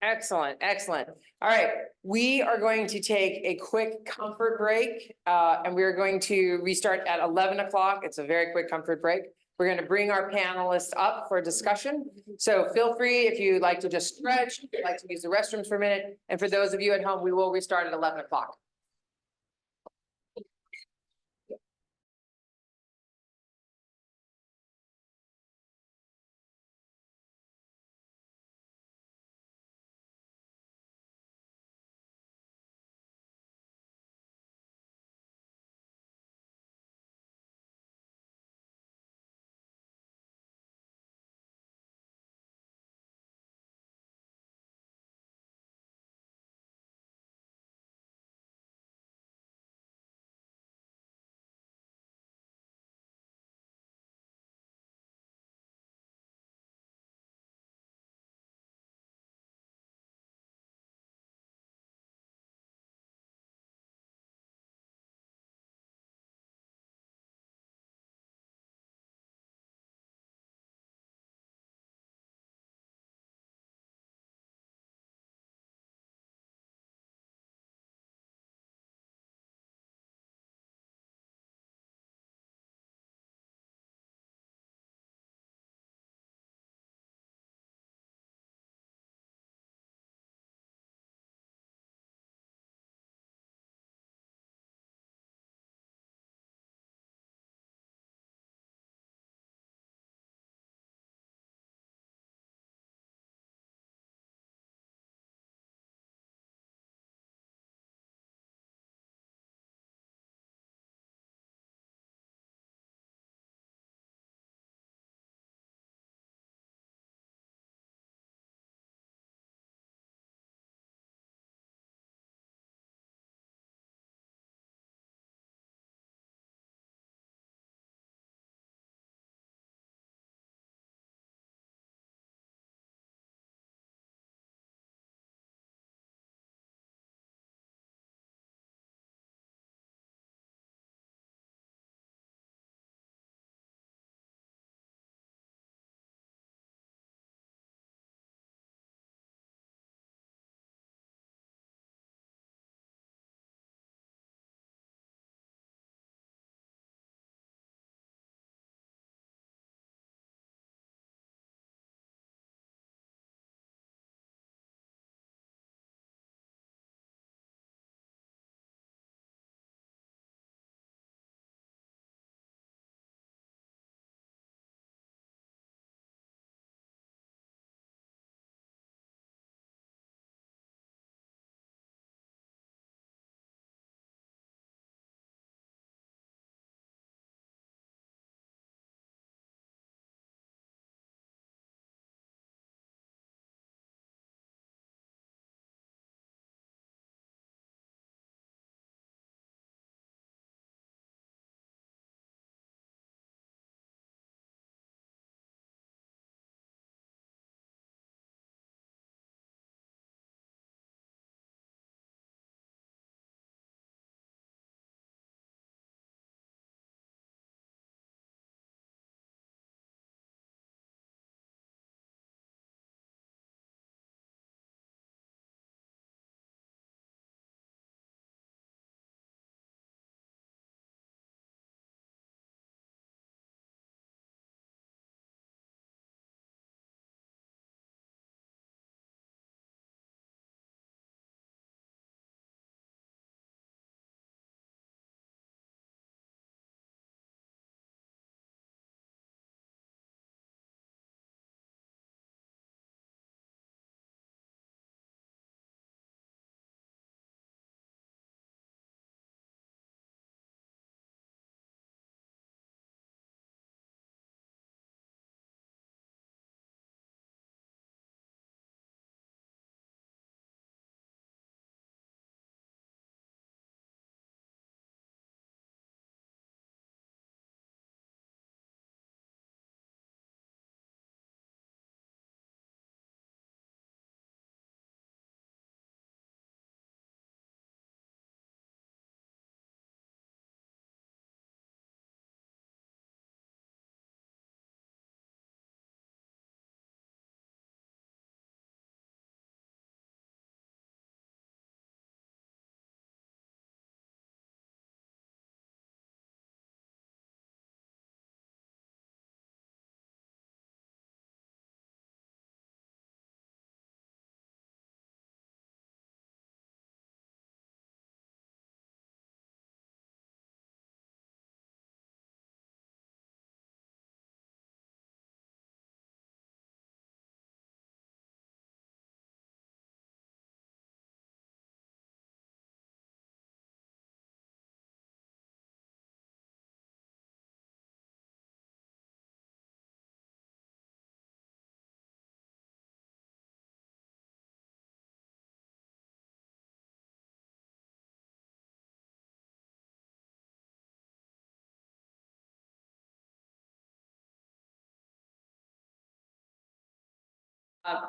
Excellent, excellent. All right, we are going to take a quick comfort break, and we're going to restart at 11 o'clock. It's a very quick comfort break. We're going to bring our panelists up for discussion. So feel free if you'd like to just stretch, if you'd like to use the restrooms for a minute. And for those of you at home, we will restart at 11 o'clock.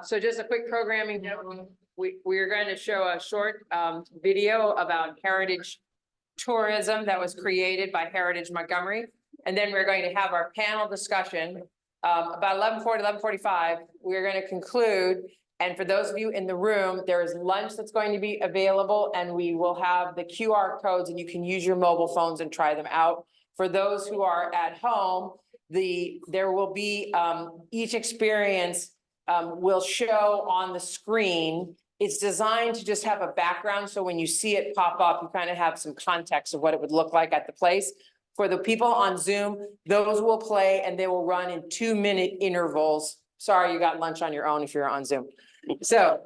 So just a quick programming note, we're going to show a short video about heritage tourism that was created by Heritage Montgomery. And then we're going to have our panel discussion. About 11:40, 11:45, we're going to conclude. And for those of you in the room, there is lunch that's going to be available, and we will have the QR codes, and you can use your mobile phones and try them out. For those who are at home, there will be each experience will show on the screen. It's designed to just have a background, so when you see it pop up, you kind of have some context of what it would look like at the place. For the people on Zoom, those will play and they will run in 2-minute intervals. Sorry, you got lunch on your own if you're on Zoom. So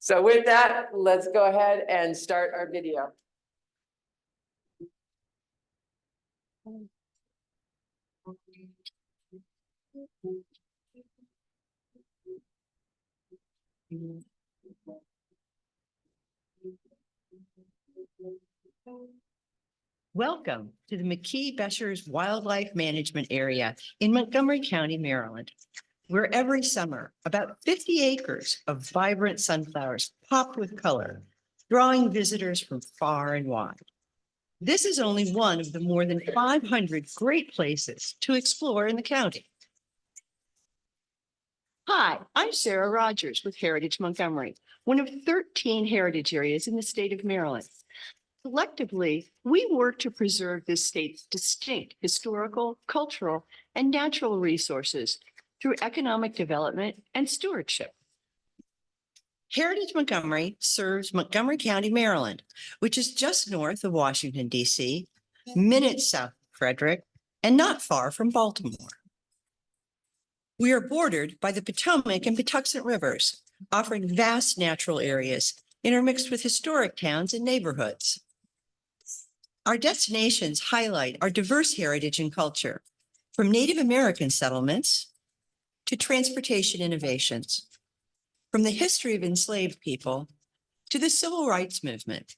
with that, let's go ahead and start our video. Welcome to the McKee-Beschers Wildlife Management Area in Montgomery County, Maryland, where every summer about 50 acres of vibrant sunflowers pop with color, drawing visitors from far and wide. This is only one of the more than 500 great places to explore in the county. Hi, I'm Sarah Rogers with Heritage Montgomery, one of 13 heritage areas in the state of Maryland. Collectively, we work to preserve this state's distinct historical, cultural, and natural resources through economic development and stewardship. Heritage Montgomery serves Montgomery County, Maryland, which is just north of Washington, D.C., minutes south of Frederick, and not far from Baltimore. We are bordered by the Potomac and Patuxent rivers, offering vast natural areas intermixed with historic towns and neighborhoods. Our destinations highlight our diverse heritage and culture, from Native American settlements to transportation innovations, from the history of enslaved people to the civil rights movement,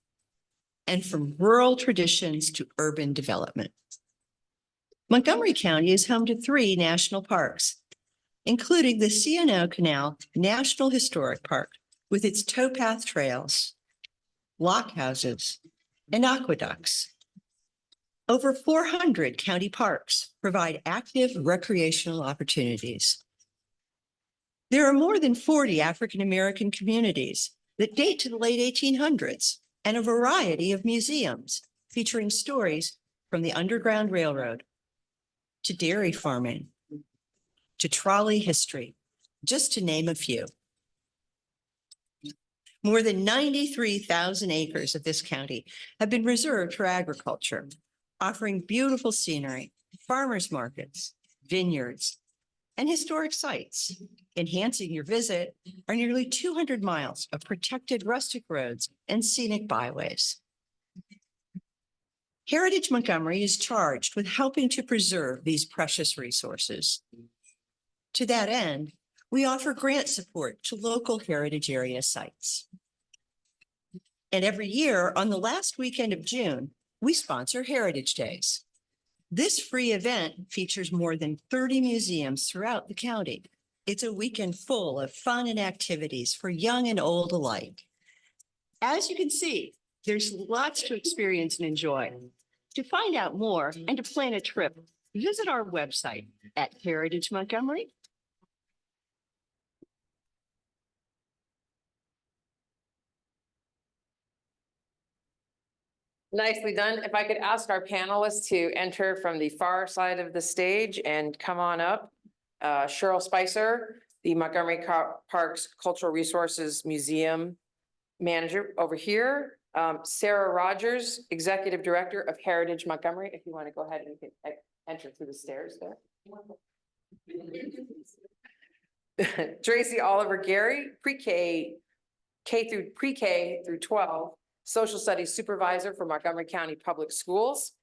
and from rural traditions to urban development. Montgomery County is home to 3 national parks, including the C&O Canal National Historic Park with its towpath trails, lock houses, and aqueducts. Over 400 county parks provide active recreational opportunities. There are more than 40 African-American communities that date to the late 1800s and a variety of museums featuring stories from the Underground Railroad to dairy farming to trolley history, just to name a few. More than 93,000 acres of this county have been reserved for agriculture, offering beautiful scenery, farmers markets, vineyards, and historic sites. Enhancing your visit are nearly 200 miles of protected rustic roads and scenic byways. Heritage Montgomery is charged with helping to preserve these precious resources. To that end, we offer grant support to local heritage area sites. And every year on the last weekend of June, we sponsor Heritage Days. This free event features more than 30 museums throughout the county. It's a weekend full of fun and activities for young and old alike. As you can see, there's lots to experience and enjoy. To find out more and to plan a trip, visit our website at Heritage Montgomery. Nicely done. If I could ask our panelists to enter from the far side of the stage and come on up. Cheryl Spicer, the Montgomery Parks Cultural Resources Museum Manager over here. Sarah Rogers, Executive Director of Heritage Montgomery. If you want to go ahead and you can enter through the stairs there. Tracy Oliver Gary, pre-K through 12. Social Studies Supervisor for Montgomery County Public Schools.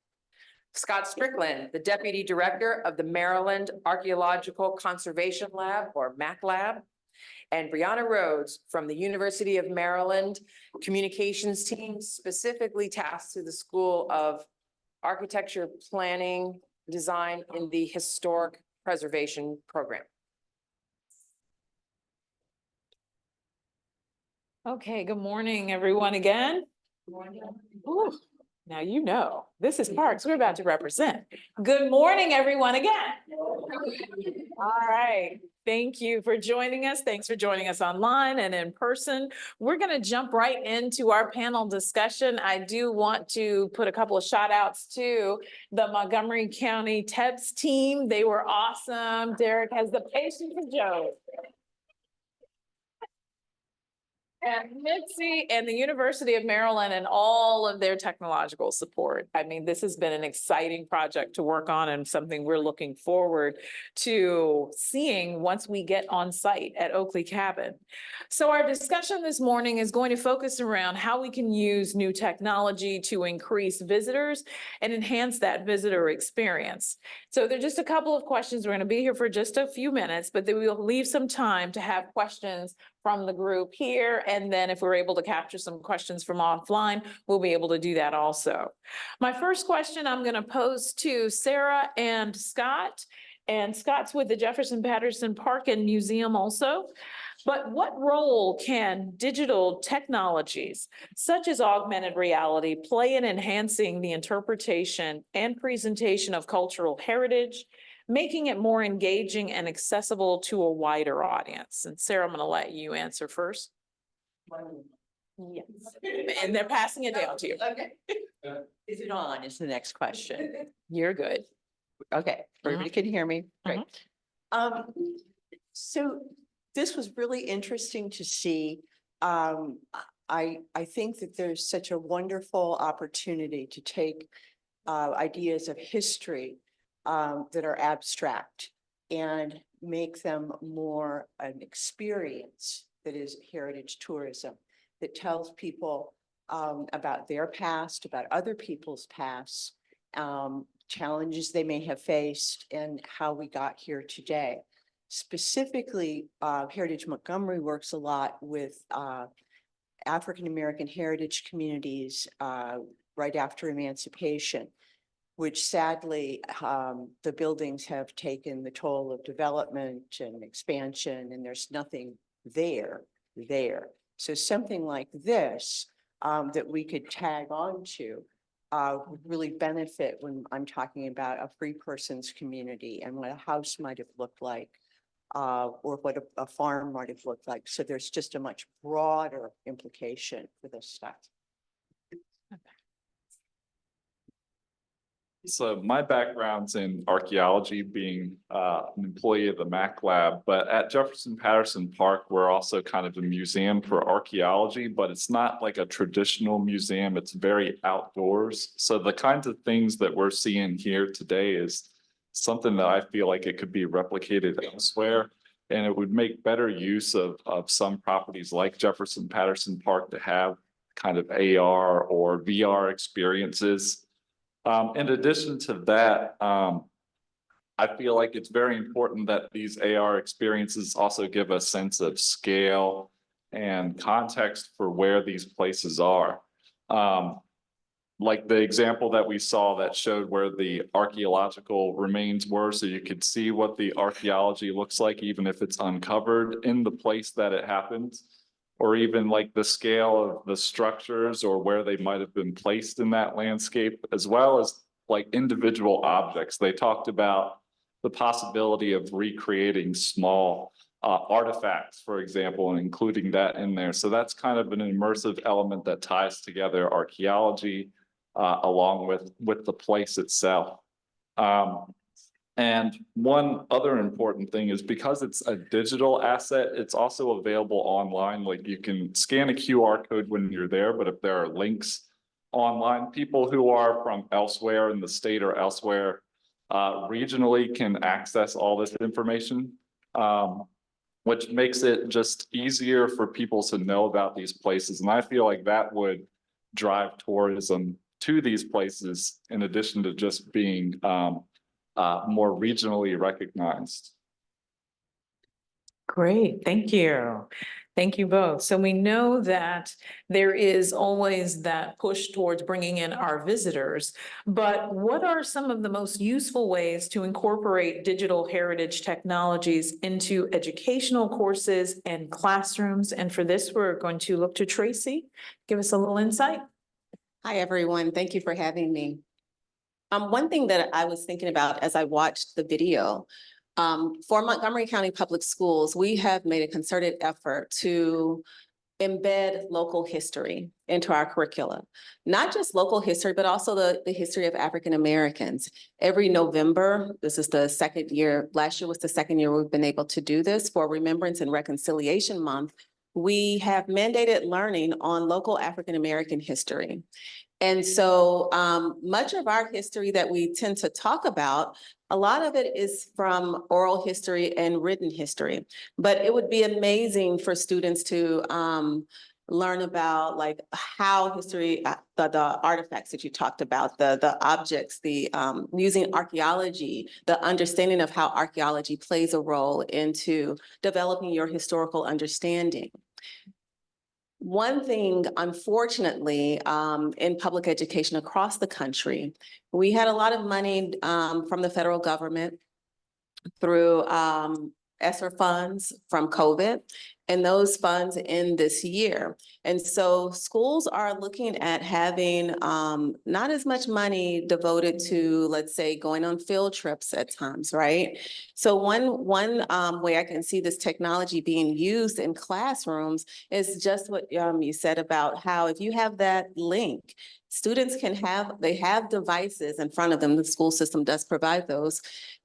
Scott Strickland, the Deputy Director of the Maryland Archaeological Conservation Lab, or MAC Lab. And Brianna Rhodes from the University of Maryland Communications Team, specifically tasked to the School of Architecture, Planning, Design in the Historic Preservation Program. Okay, good morning, everyone again. Ooh, now you know, this is Parks, we're about to represent. Good morning, everyone again. All right, thank you for joining us. Thanks for joining us online and in person. We're gonna jump right into our panel discussion. I do want to put a couple of shout outs to the Montgomery County TEPS team. They were awesome. Derek has the patience of Job. And Mitzi and the University of Maryland and all of their technological support. I mean, this has been an exciting project to work on and something we're looking forward to seeing once we get on site at Oakley Cabin. So our discussion this morning is going to focus around how we can use new technology to increase visitors and enhance that visitor experience. So there are just a couple of questions. We're going to be here for just a few minutes, but then we'll leave some time to have questions from the group here. And then if we're able to capture some questions from offline, we'll be able to do that also. My first question I'm going to pose to Sarah and Scott. And Scott's with the Jefferson Patterson Park and Museum also. But what role can digital technologies such as augmented reality play in enhancing the interpretation and presentation of cultural heritage, making it more engaging and accessible to a wider audience? And Sarah, I'm going to let you answer first. Yes, and they're passing it down to you. Okay. Is it on is the next question. You're good. Okay, everybody can hear me. Great. So this was really interesting to see. I think that there's such a wonderful opportunity to take ideas of history that are abstract and make them more an experience that is heritage tourism, that tells people about their past, about other people's past, challenges they may have faced, and how we got here today. Specifically, Heritage Montgomery works a lot with African-American heritage communities right after emancipation, which sadly, the buildings have taken the toll of development and expansion, and there's nothing there. So something like this that we could tag on to would really benefit when I'm talking about a free person's community and what a house might have looked like, or what a farm might have looked like. So there's just a much broader implication for this stuff. So my background's in archaeology, being an employee of the Mac Lab, but at Jefferson Patterson Park, we're also kind of a museum for archaeology, but it's not like a traditional museum. It's very outdoors. So the kinds of things that we're seeing here today is something that I feel like it could be replicated elsewhere. And it would make better use of some properties like Jefferson Patterson Park to have kind of AR or VR experiences. In addition to that, I feel like it's very important that these AR experiences also give a sense of scale and context for where these places are. Like the example that we saw that showed where the archaeological remains were, so you could see what the archaeology looks like, even if it's uncovered in the place that it happens. Or even like the scale of the structures or where they might have been placed in that landscape, as well as like individual objects. They talked about the possibility of recreating small artifacts, for example, and including that in there. So that's kind of an immersive element that ties together archaeology along with the place itself. And one other important thing is because it's a digital asset, it's also available online. Like you can scan a QR code when you're there, but if there are links online, people who are from elsewhere in the state or elsewhere regionally can access all this information, which makes it just easier for people to know about these places. And I feel like that would drive tourism to these places in addition to just being more regionally recognized. Great, thank you. Thank you both. So we know that there is always that push towards bringing in our visitors, but what are some of the most useful ways to incorporate digital heritage technologies into educational courses and classrooms? And for this, we're going to look to Tracy. Give us a little insight. Hi, everyone. Thank you for having me. One thing that I was thinking about as I watched the video, for Montgomery County Public Schools, we have made a concerted effort to embed local history into our curricula. Not just local history, but also the history of African Americans. Every November, this is the second year, last year was the second year we've been able to do this for Remembrance and Reconciliation Month. We have mandated learning on local African American history. And so much of our history that we tend to talk about, a lot of it is from oral history and written history. But it would be amazing for students to learn about like how history, the artifacts that you talked about, the objects, the using archaeology, the understanding of how archaeology plays a role into developing your historical understanding. One thing, unfortunately, in public education across the country, we had a lot of money from the federal government through ESSER funds from COVID, and those funds in this year. And so schools are looking at having not as much money devoted to, let's say, going on field trips at times, right? So one way I can see this technology being used in classrooms is just what you said about how if you have that link, students can they have devices in front of them, the school system does provide those.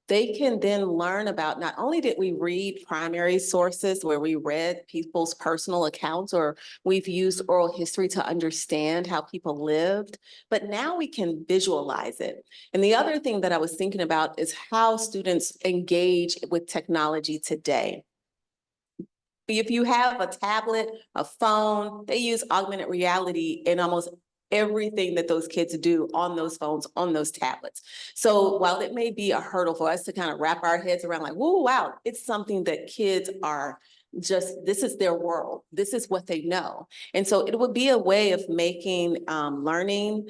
They can then learn about, not only did we read primary sources where we read people's personal accounts, or we've used oral history to understand how people lived, but now we can visualize it. And the other thing that I was thinking about is how students engage with technology today. If you have a tablet, a phone, they use augmented reality in almost everything that those kids do on those phones, on those tablets. So while it may be a hurdle for us to kind of wrap our heads around like, whoa, wow, it's something that kids are just, this is their world. This is what they know. And so it would be a way of making learning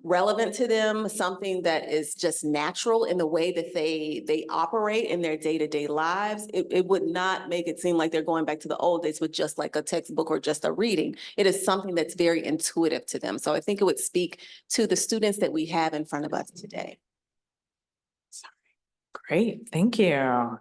relevant to them, something that is just natural in the way that they operate in their day-to-day lives. It would not make it seem like they're going back to the old days with just like a textbook or just a reading. It is something that's very intuitive to them. So I think it would speak to the students that we have in front of us today. Great, thank you.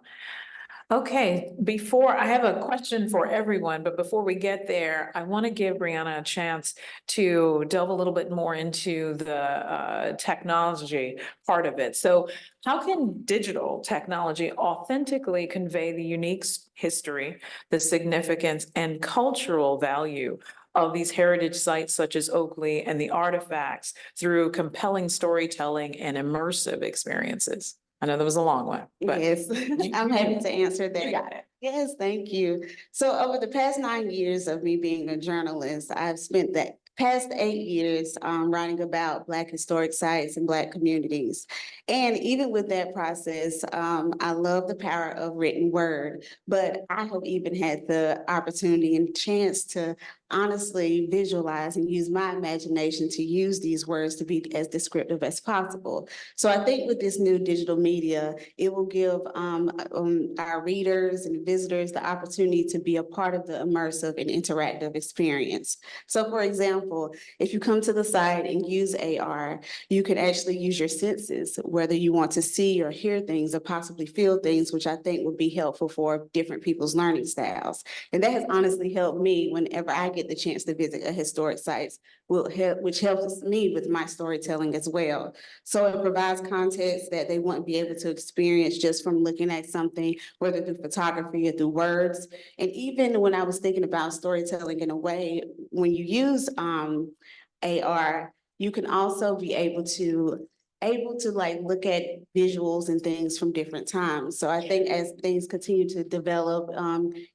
Okay, I have a question for everyone, but before we get there, I want to give Brianna a chance to delve a little bit more into the technology part of it. So how can digital technology authentically convey the unique history, the significance, and cultural value of these heritage sites such as Oakley and the artifacts through compelling storytelling and immersive experiences? I know that was a long one, but Yes, I'm happy to answer that. you got it. Yes, thank you. So over the past 9 years of me being a journalist, I've spent the past 8 years writing about Black historic sites and Black communities. And even with that process, I love the power of written word, but I have even had the opportunity and chance to honestly visualize and use my imagination to use these words to be as descriptive as possible. So I think with this new digital media, it will give our readers and visitors the opportunity to be a part of the immersive and interactive experience. So for example, if you come to the site and use AR, you can actually use your senses, whether you want to see or hear things or possibly feel things, which I think would be helpful for different people's learning styles. And that has honestly helped me whenever I get the chance to visit a historic sites, which helps me with my storytelling as well. So it provides context that they wouldn't be able to experience just from looking at something, whether through photography or through words. And even when I was thinking about storytelling in a way, when you use AR, you can also be able to able to like look at visuals and things from different times. So I think as things continue to develop,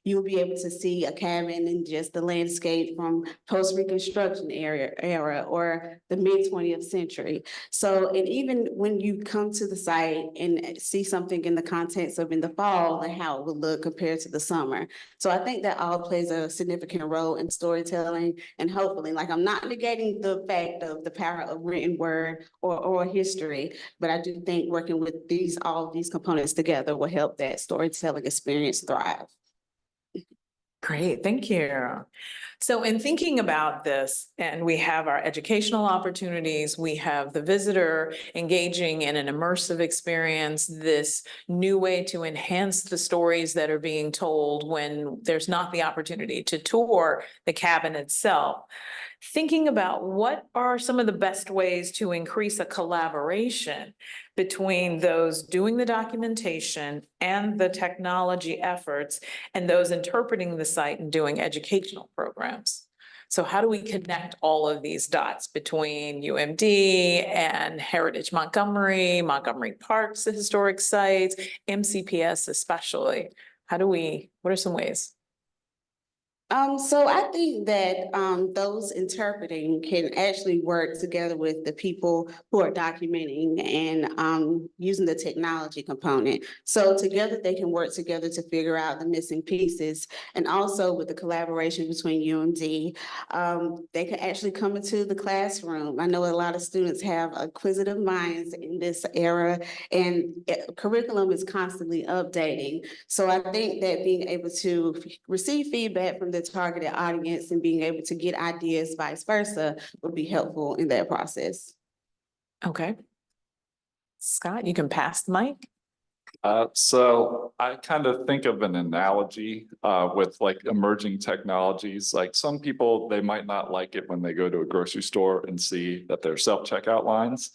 you'll be able to see a cabin and just the landscape from post-Reconstruction era or the mid-20th century. So, and even when you come to the site and see something in the context of in the fall and how it would look compared to the summer. So I think that all plays a significant role in storytelling, and hopefully, like, I'm not negating the fact of the power of written word or history, but I do think working with all of these components together will help that storytelling experience thrive. Great, thank you. So in thinking about this, and we have our educational opportunities, we have the visitor engaging in an immersive experience, this new way to enhance the stories that are being told when there's not the opportunity to tour the cabin itself. Thinking about what are some of the best ways to increase a collaboration between those doing the documentation and the technology efforts and those interpreting the site and doing educational programs. So how do we connect all of these dots between UMD and Heritage Montgomery, Montgomery Parks, the historic sites, MCPS especially? What are some ways? So I think that those interpreting can actually work together with the people who are documenting and using the technology component. So together they can work together to figure out the missing pieces, and also with the collaboration between UMD, they can actually come into the classroom. I know a lot of students have acquisitive minds in this era, and curriculum is constantly updating. So I think that being able to receive feedback from the targeted audience and being able to get ideas vice versa would be helpful in that process. Okay. Scott, you can pass the mic. So I kind of think of an analogy with like emerging technologies. Like some people, they might not like it when they go to a grocery store and see that there's self-checkout lines.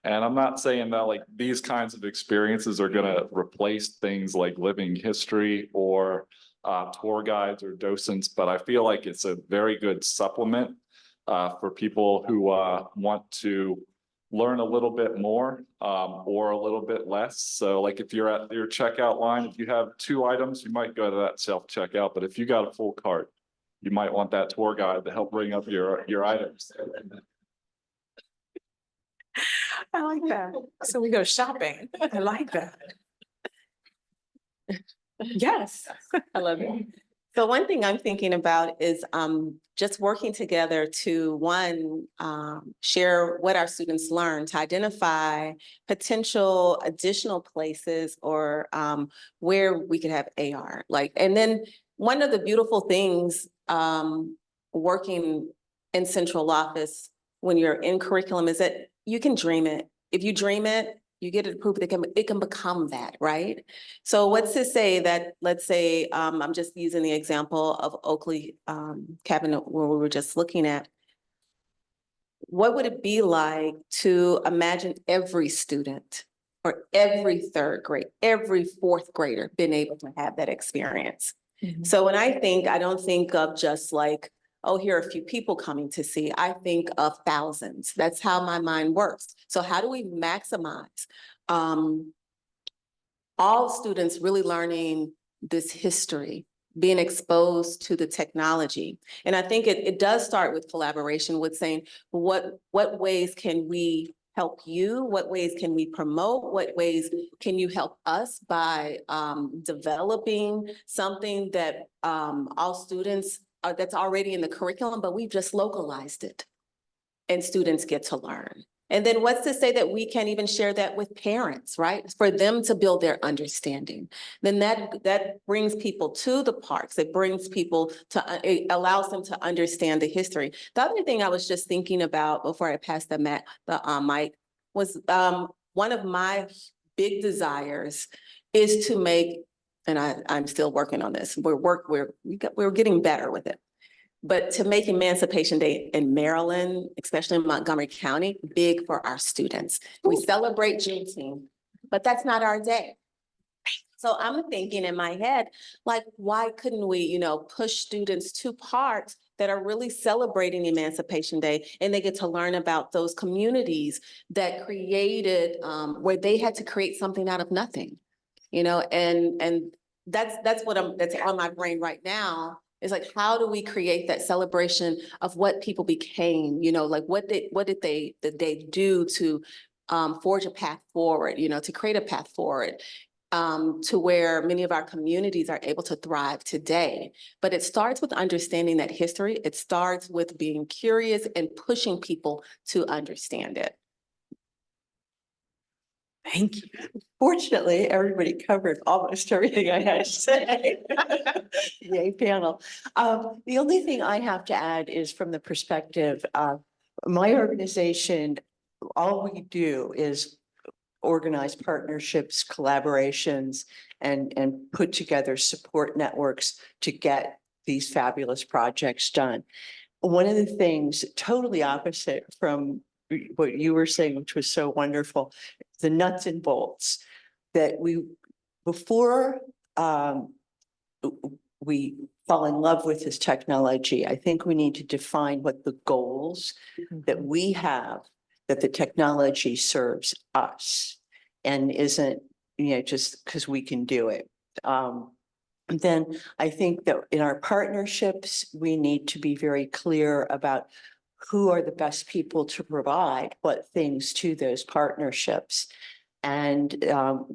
And I'm not saying that like these kinds of experiences are going to replace things like living history or tour guides or docents, but I feel like it's a very good supplement for people who want to learn a little bit more or a little bit less. So like if you're at your checkout line, if you have 2 items, you might go to that self-checkout, but if you got a full cart, you might want that tour guide to help bring up your items. I like that. So we go shopping. I like that. Yes. I love it. So one thing I'm thinking about is just working together to share what our students learn, to identify potential additional places or where we could have AR. And then one of the beautiful things working in central office when you're in curriculum is that you can dream it. If you dream it, you get it approved, it can become that, right? So what's to say that, let's say, I'm just using the example of Oakley Cabinet where we were just looking at. What would it be like to imagine every student or every 3rd grade, every 4th grader being able to have that experience? So when I don't think of just like, oh, here are a few people coming to see. I think of thousands. That's how my mind works. So how do we maximize all students really learning this history, being exposed to the technology? And I think it does start with collaboration, with saying, what ways can we help you? What ways can we promote? What ways can you help us by developing something that all students that's already in the curriculum, but we've just localized it and students get to learn. And then what's to say that we can't even share that with parents, right? For them to build their understanding. Then that brings people to the parks. It brings people to, it allows them to understand the history. The other thing I was just thinking about before I passed the mic was one of my big desires is to make, and I'm still working on this. We're getting better with it. But to make Emancipation Day in Maryland, especially in Montgomery County, big for our students. We celebrate Juneteenth, but that's not our day. So I'm thinking in my head, like, why couldn't we, push students to parks that are really celebrating Emancipation Day. And they get to learn about those communities that created, where they had to create something out of nothing. You know, and that's that's on my brain right now. Is like, how do we create that celebration of what people became? You know, like what did they do to forge a path forward, you know, to create a path forward to where many of our communities are able to thrive today. But it starts with understanding that history. It starts with being curious and pushing people to understand it. Thank you. Fortunately, everybody covered almost everything I had to say. Yay, panel. The only thing I have to add is from the perspective of my organization, all we do is organize partnerships, collaborations, and put together support networks to get these fabulous projects done. One of the things totally opposite from what you were saying, which was so wonderful, the nuts and bolts that before we fall in love with this technology, I think we need to define what the goals that we have, that the technology serves us and isn't, you know, just because we can do it. Then I think that in our partnerships, we need to be very clear about who are the best people to provide what things to those partnerships. And,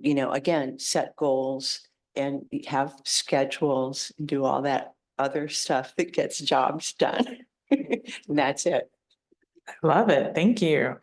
you know, again, set goals and have schedules, and do all that other stuff that gets jobs done. And that's it. Love it. Thank you.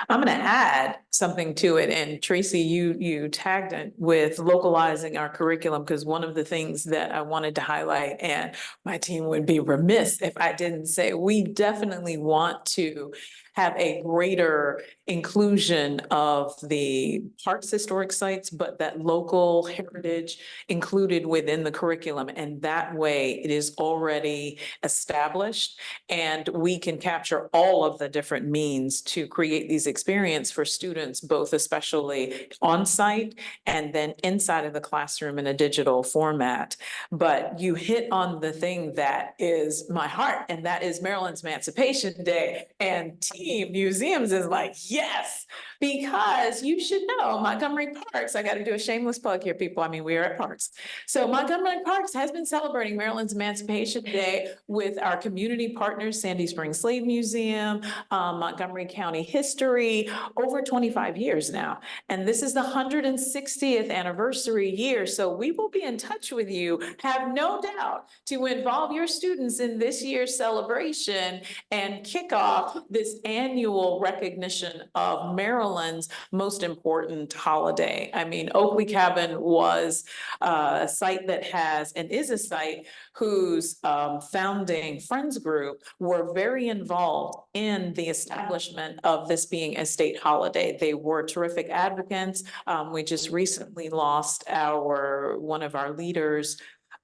I'm going to add something to it. And Tracy, you tagged it with localizing our curriculum, because one of the things that I wanted to highlight, and my team would be remiss if I didn't say, we definitely want to have a greater inclusion of the parks historic sites, but that local heritage included within the curriculum. And that way it is already established, and we can capture all of the different means to create these experiences for students, both especially on site and then inside of the classroom in a digital format. But you hit on the thing that is my heart, and that is Maryland's Emancipation Day. And Team Museums is like, yes, because you should know Montgomery Parks. I got to do a shameless plug here, people. I mean, we are at Parks. So Montgomery Parks has been celebrating Maryland's Emancipation Day with our community partners, Sandy Springs Slave Museum, Montgomery County History, over 25 years now. And this is the 160th anniversary year. So we will be in touch with you. Have no doubt to involve your students in this year's celebration and kick off this annual recognition of Maryland's most important holiday. I mean, Oakley Cabin was a site that has, and is a site whose founding friends group were very involved in the establishment of this being a state holiday. They were terrific advocates. We just recently lost one of our leaders,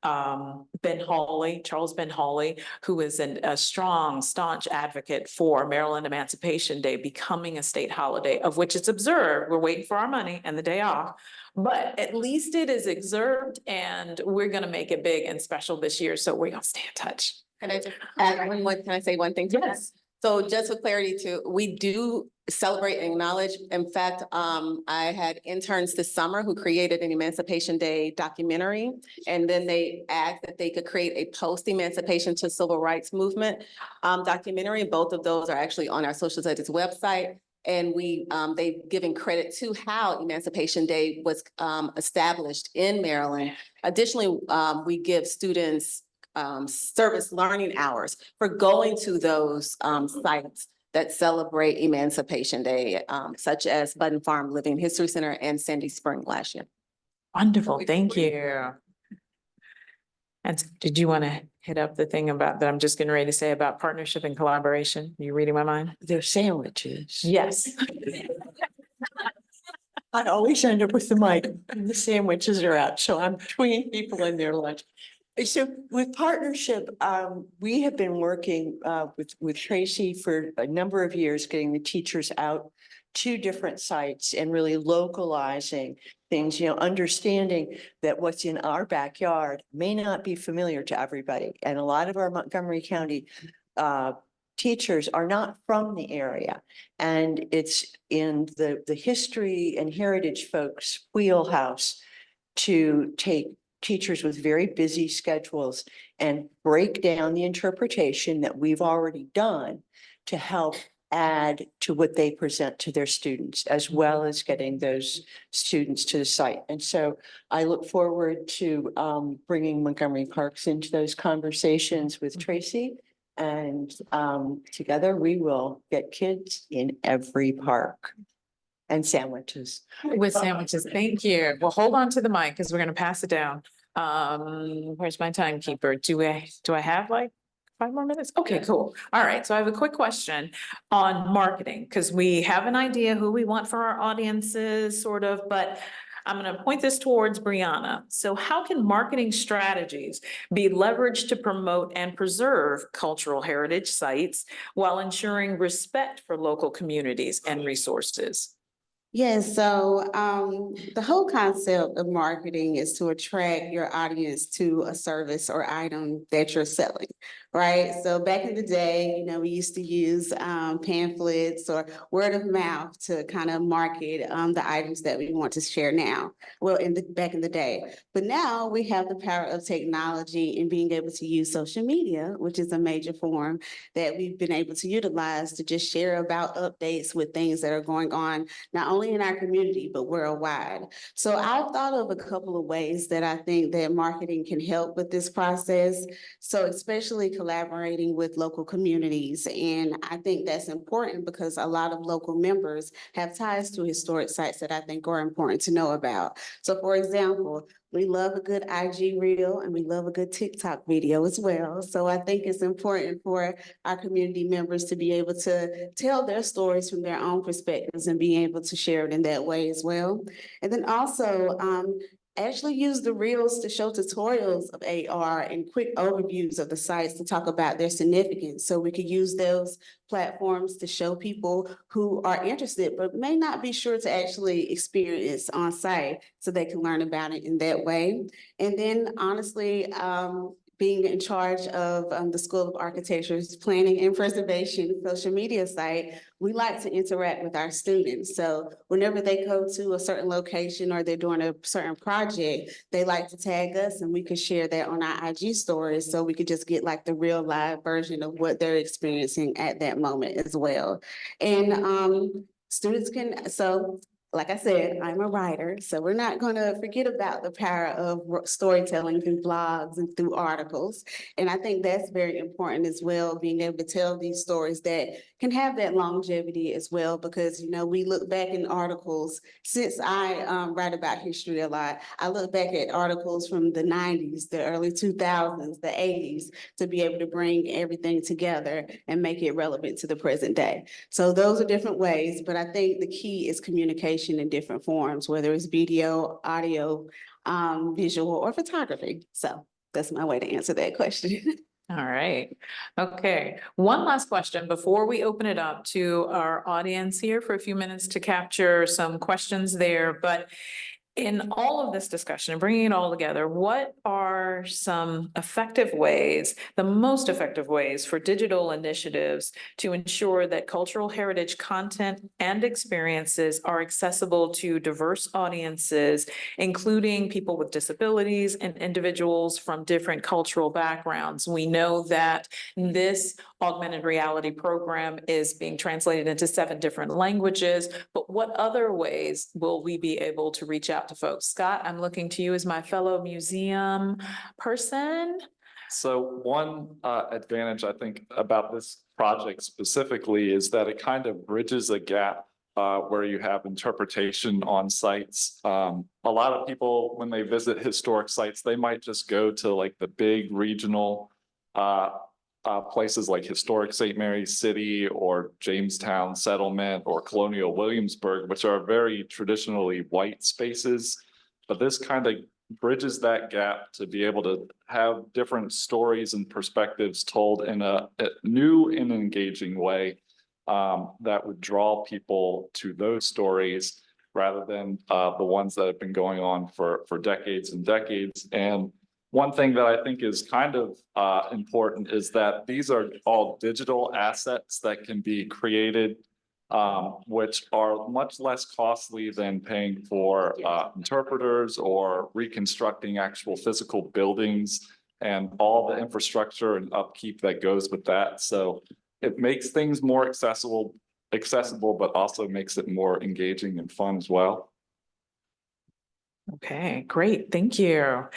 Charles Ben Hawley, who is a strong, staunch advocate for Maryland Emancipation Day becoming a state holiday, of which it's observed. We're waiting for our money and the day off, but at least it is observed, and we're going to make it big and special this year. So we're going to stay in touch. Can I just add can I say one thing? Yes. So just for clarity too, we do celebrate and acknowledge. In fact, I had interns this summer who created an Emancipation Day documentary. And then they asked that they could create a post-emancipation to civil rights movement documentary. Both of those are actually on our social studies website. And they've given credit to how Emancipation Day was established in Maryland. Additionally, we give students service learning hours for going to those sites that celebrate Emancipation Day, such as Button Farm Living History Center and Sandy Spring last year. Wonderful. Thank you. And did you want to hit up the thing about that I'm just getting ready to say about partnership and collaboration? Are you reading my mind? They're sandwiches. Yes. I always end up with the mic and the sandwiches are out, so I'm between people in their lunch. So with partnership, we have been working with Tracy for a number of years, getting the teachers out two different sites and really localizing things, you know, understanding that what's in our backyard may not be familiar to everybody. And a lot of our Montgomery County teachers are not from the area. And it's in the history and heritage folks' wheelhouse to take teachers with very busy schedules and break down the interpretation that we've already done to help add to what they present to their students, as well as getting those students to the site. And so I look forward to bringing Montgomery Parks into those conversations with Tracy. And together we will get kids in every park. And sandwiches. With sandwiches, thank you. Well, hold on to the mic because we're gonna pass it down. Where's my timekeeper? Do I have like 5 more minutes? Okay, cool. All right, so I have a quick question on marketing, because we have an idea who we want for our audiences, sort of, but I'm gonna point this towards Brianna. So how can marketing strategies be leveraged to promote and preserve cultural heritage sites while ensuring respect for local communities and resources? Yes, so the whole concept of marketing is to attract your audience to a service or item that you're selling, right? So back in the day, you know, we used to use pamphlets or word of mouth to kind of market the items that we want to share now. Well, back in the day, but now we have the power of technology and being able to use social media, which is a major form that we've been able to utilize to just share about updates with things that are going on, not only in our community, but worldwide. So I've thought of a couple of ways that I think that marketing can help with this process. So especially collaborating with local communities. And I think that's important because a lot of local members have ties to historic sites that I think are important to know about. So for example, we love a good IG reel and we love a good TikTok video as well. So I think it's important for our community members to be able to tell their stories from their own perspectives and be able to share it in that way as well. And then also, actually use the reels to show tutorials of AR and quick overviews of the sites to talk about their significance. So we could use those platforms to show people who are interested, but may not be sure to actually experience on site so they can learn about it in that way. And then honestly, being in charge of the School of Architecture's Planning and Preservation social media site, we like to interact with our students. So whenever they go to a certain location or they're doing a certain project, they like to tag us and we could share that on our IG stories. So we could just get like the real live version of what they're experiencing at that moment as well. And students can, so like I said, I'm a writer, so we're not going to forget about the power of storytelling through blogs and through articles. And I think that's very important as well, being able to tell these stories that can have that longevity as well, because, you know, we look back in articles, since I write about history a lot, I look back at articles from the 90s, the early 2000s, the 80s, to be able to bring everything together and make it relevant to the present day. So those are different ways, but I think the key is communication in different forms, whether it's video, audio, visual, or photography. So that's my way to answer that question. All right. Okay. One last question before we open it up to our audience here for a few minutes to capture some questions there. But in all of this discussion and bringing it all together, what are some effective ways, the most effective ways for digital initiatives to ensure that cultural heritage content and experiences are accessible to diverse audiences, including people with disabilities and individuals from different cultural backgrounds? We know that this augmented reality program is being translated into 7 different languages, but what other ways will we be able to reach out to folks? Scott, I'm looking to you as my fellow museum person. So one advantage I think about this project specifically is that it kind of bridges a gap where you have interpretation on sites. A lot of people, when they visit historic sites, they might just go to like the big regional places like historic St. Mary's City or Jamestown Settlement or Colonial Williamsburg, which are very traditionally white spaces. But this kind of bridges that gap to be able to have different stories and perspectives told in a new and engaging way. that would draw people to those stories rather than the ones that have been going on for decades and decades. And one thing that I think is kind of important is that these are all digital assets that can be created, which are much less costly than paying for interpreters or reconstructing actual physical buildings and all the infrastructure and upkeep that goes with that. So it makes things more accessible, but also makes it more engaging and fun as well. Okay, great. Thank you.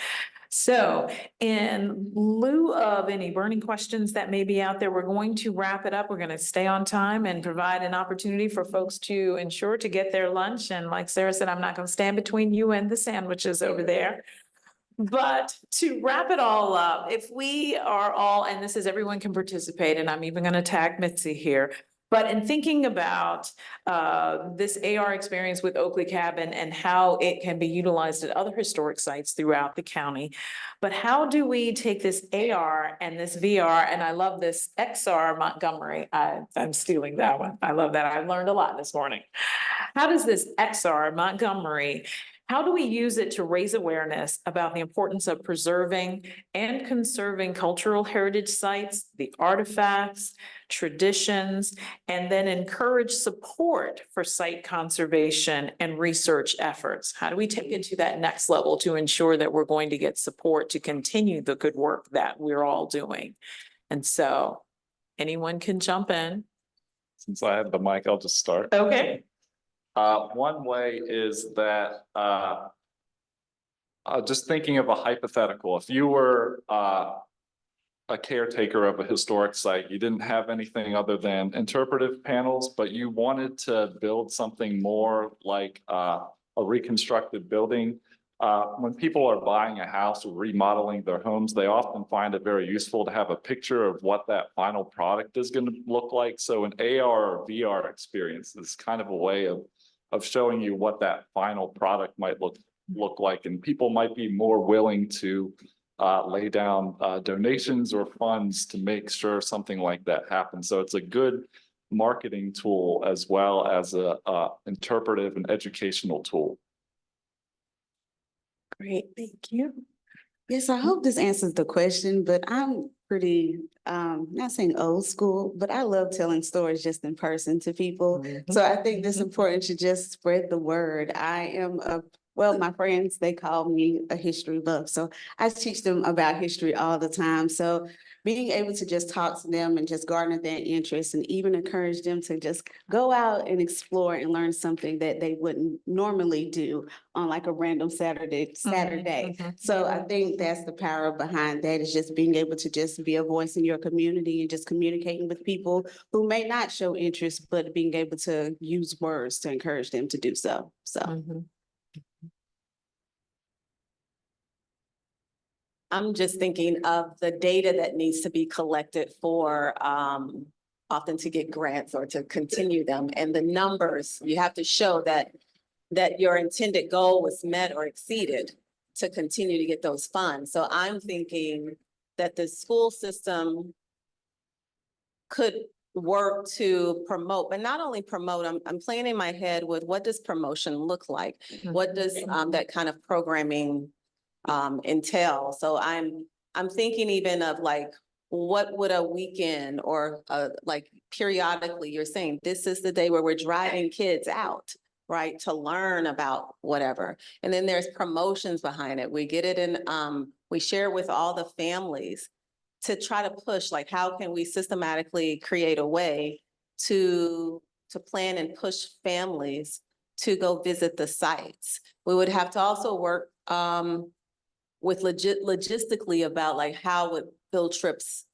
So in lieu of any burning questions that may be out there, we're going to wrap it up. We're going to stay on time and provide an opportunity for folks to ensure to get their lunch. And like Sarah said, I'm not going to stand between you and the sandwiches over there. But to wrap it all up, if we are all, and this is everyone can participate, and I'm even going to tag Mitzi here, but in thinking about this AR experience with Oakley Cabin and how it can be utilized at other historic sites throughout the county, but how do we take this AR and this VR, and I love this XR Montgomery, I'm stealing that one. I love that. I learned a lot this morning. How does this XR Montgomery, how do we use it to raise awareness about the importance of preserving and conserving cultural heritage sites, the artifacts, traditions, and then encourage support for site conservation and research efforts? How do we take it to that next level to ensure that we're going to get support to continue the good work that we're all doing? And so anyone can jump in. Since I have the mic, I'll just start. Okay. One way is that just thinking of a hypothetical, if you were a caretaker of a historic site, you didn't have anything other than interpretive panels, but you wanted to build something more like a reconstructed building. When people are buying a house or remodeling their homes, they often find it very useful to have a picture of what that final product is going to look like. So an AR or VR experience is kind of a way of showing you what that final product might look like. And people might be more willing to lay down donations or funds to make sure something like that happens. So it's a good marketing tool as well as a interpretive and educational tool. Great, thank you. Yes, I hope this answers the question, but I'm pretty, not saying old school, but I love telling stories just in person to people. So I think it's important to just spread the word. Well, my friends, they call me a history buff. So I teach them about history all the time. So being able to just talk to them and just garner their interest and even encourage them to just go out and explore and learn something that they wouldn't normally do on like a random Saturday. So I think that's the power behind that, is just being able to just be a voice in your community and just communicating with people who may not show interest, but being able to use words to encourage them to do so. So. I'm just thinking of the data that needs to be collected for often to get grants or to continue them, and the numbers, you have to show that your intended goal was met or exceeded to continue to get those funds. So I'm thinking that the school system could work to promote, but not only promote, I'm playing in my head with what does promotion look like? What does that kind of programming entail? So I'm thinking even of like, what would a weekend or like periodically, you're saying this is the day where we're driving kids out, right, to learn about whatever. And then there's promotions behind it. We get it in, we share with all the families to try to push, like, how can we systematically create a way to plan and push families to go visit the sites. We would have to also work with logistically about like how would field trips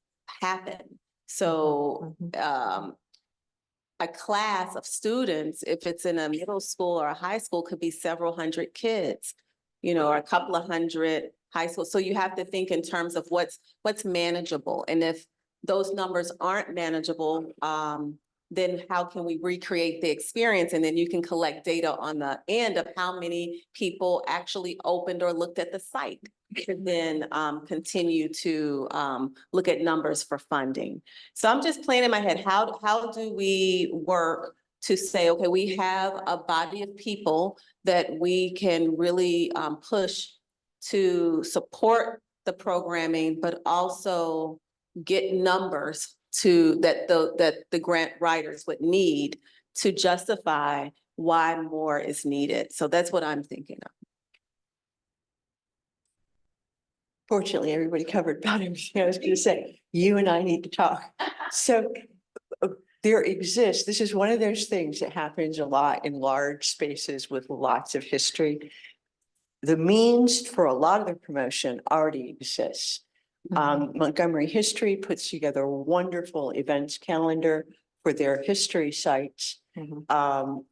happen. So a class of students, if it's in a middle school or a high school, could be several hundred kids, you know, or a couple of hundred high school. So you have to think in terms of what's manageable. And if those numbers aren't manageable, then how can we recreate the experience? And then you can collect data on the end of how many people actually opened or looked at the site. To then continue to look at numbers for funding. So I'm just playing in my head, how do we work to say, okay, we have a body of people that we can really push to support the programming, but also get numbers to that the grant writers would need to justify why more is needed. So that's what I'm thinking of. Fortunately, everybody covered about everything I was going to say. You and I need to talk. So there exists, this is one of those things that happens a lot in large spaces with lots of history. The means for a lot of the promotion already exists. Montgomery History puts together a wonderful events calendar for their history sites.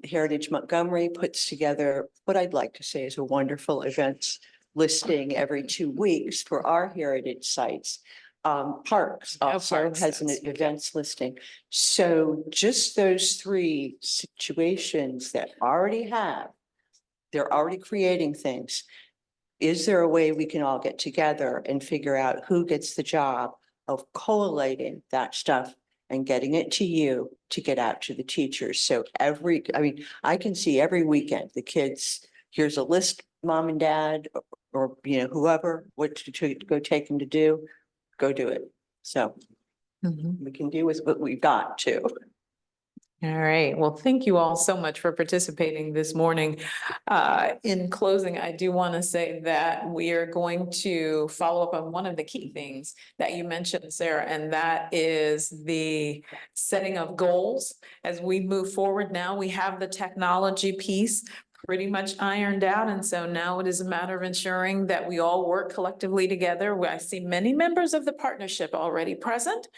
Heritage Montgomery puts together what I'd like to say is a wonderful events listing every 2 weeks for our heritage sites. Parks also has an events listing. So just those 3 situations that already have, they're already creating things. Is there a way we can all get together and figure out who gets the job of collating that stuff and getting it to you to get out to the teachers? So I can see every weekend, the kids, here's a list, mom and dad, or whoever, what to go take them to do, go do it. So we can do with what we've got too. All right. Well, thank you all so much for participating this morning. In closing, I do want to say that we are going to follow up on one of the key things that you mentioned, Sarah, and that is the setting of goals. As we move forward now, we have the technology piece pretty much ironed out. And so now it is a matter of ensuring that we all work collectively together. I see many members of the partnership already present,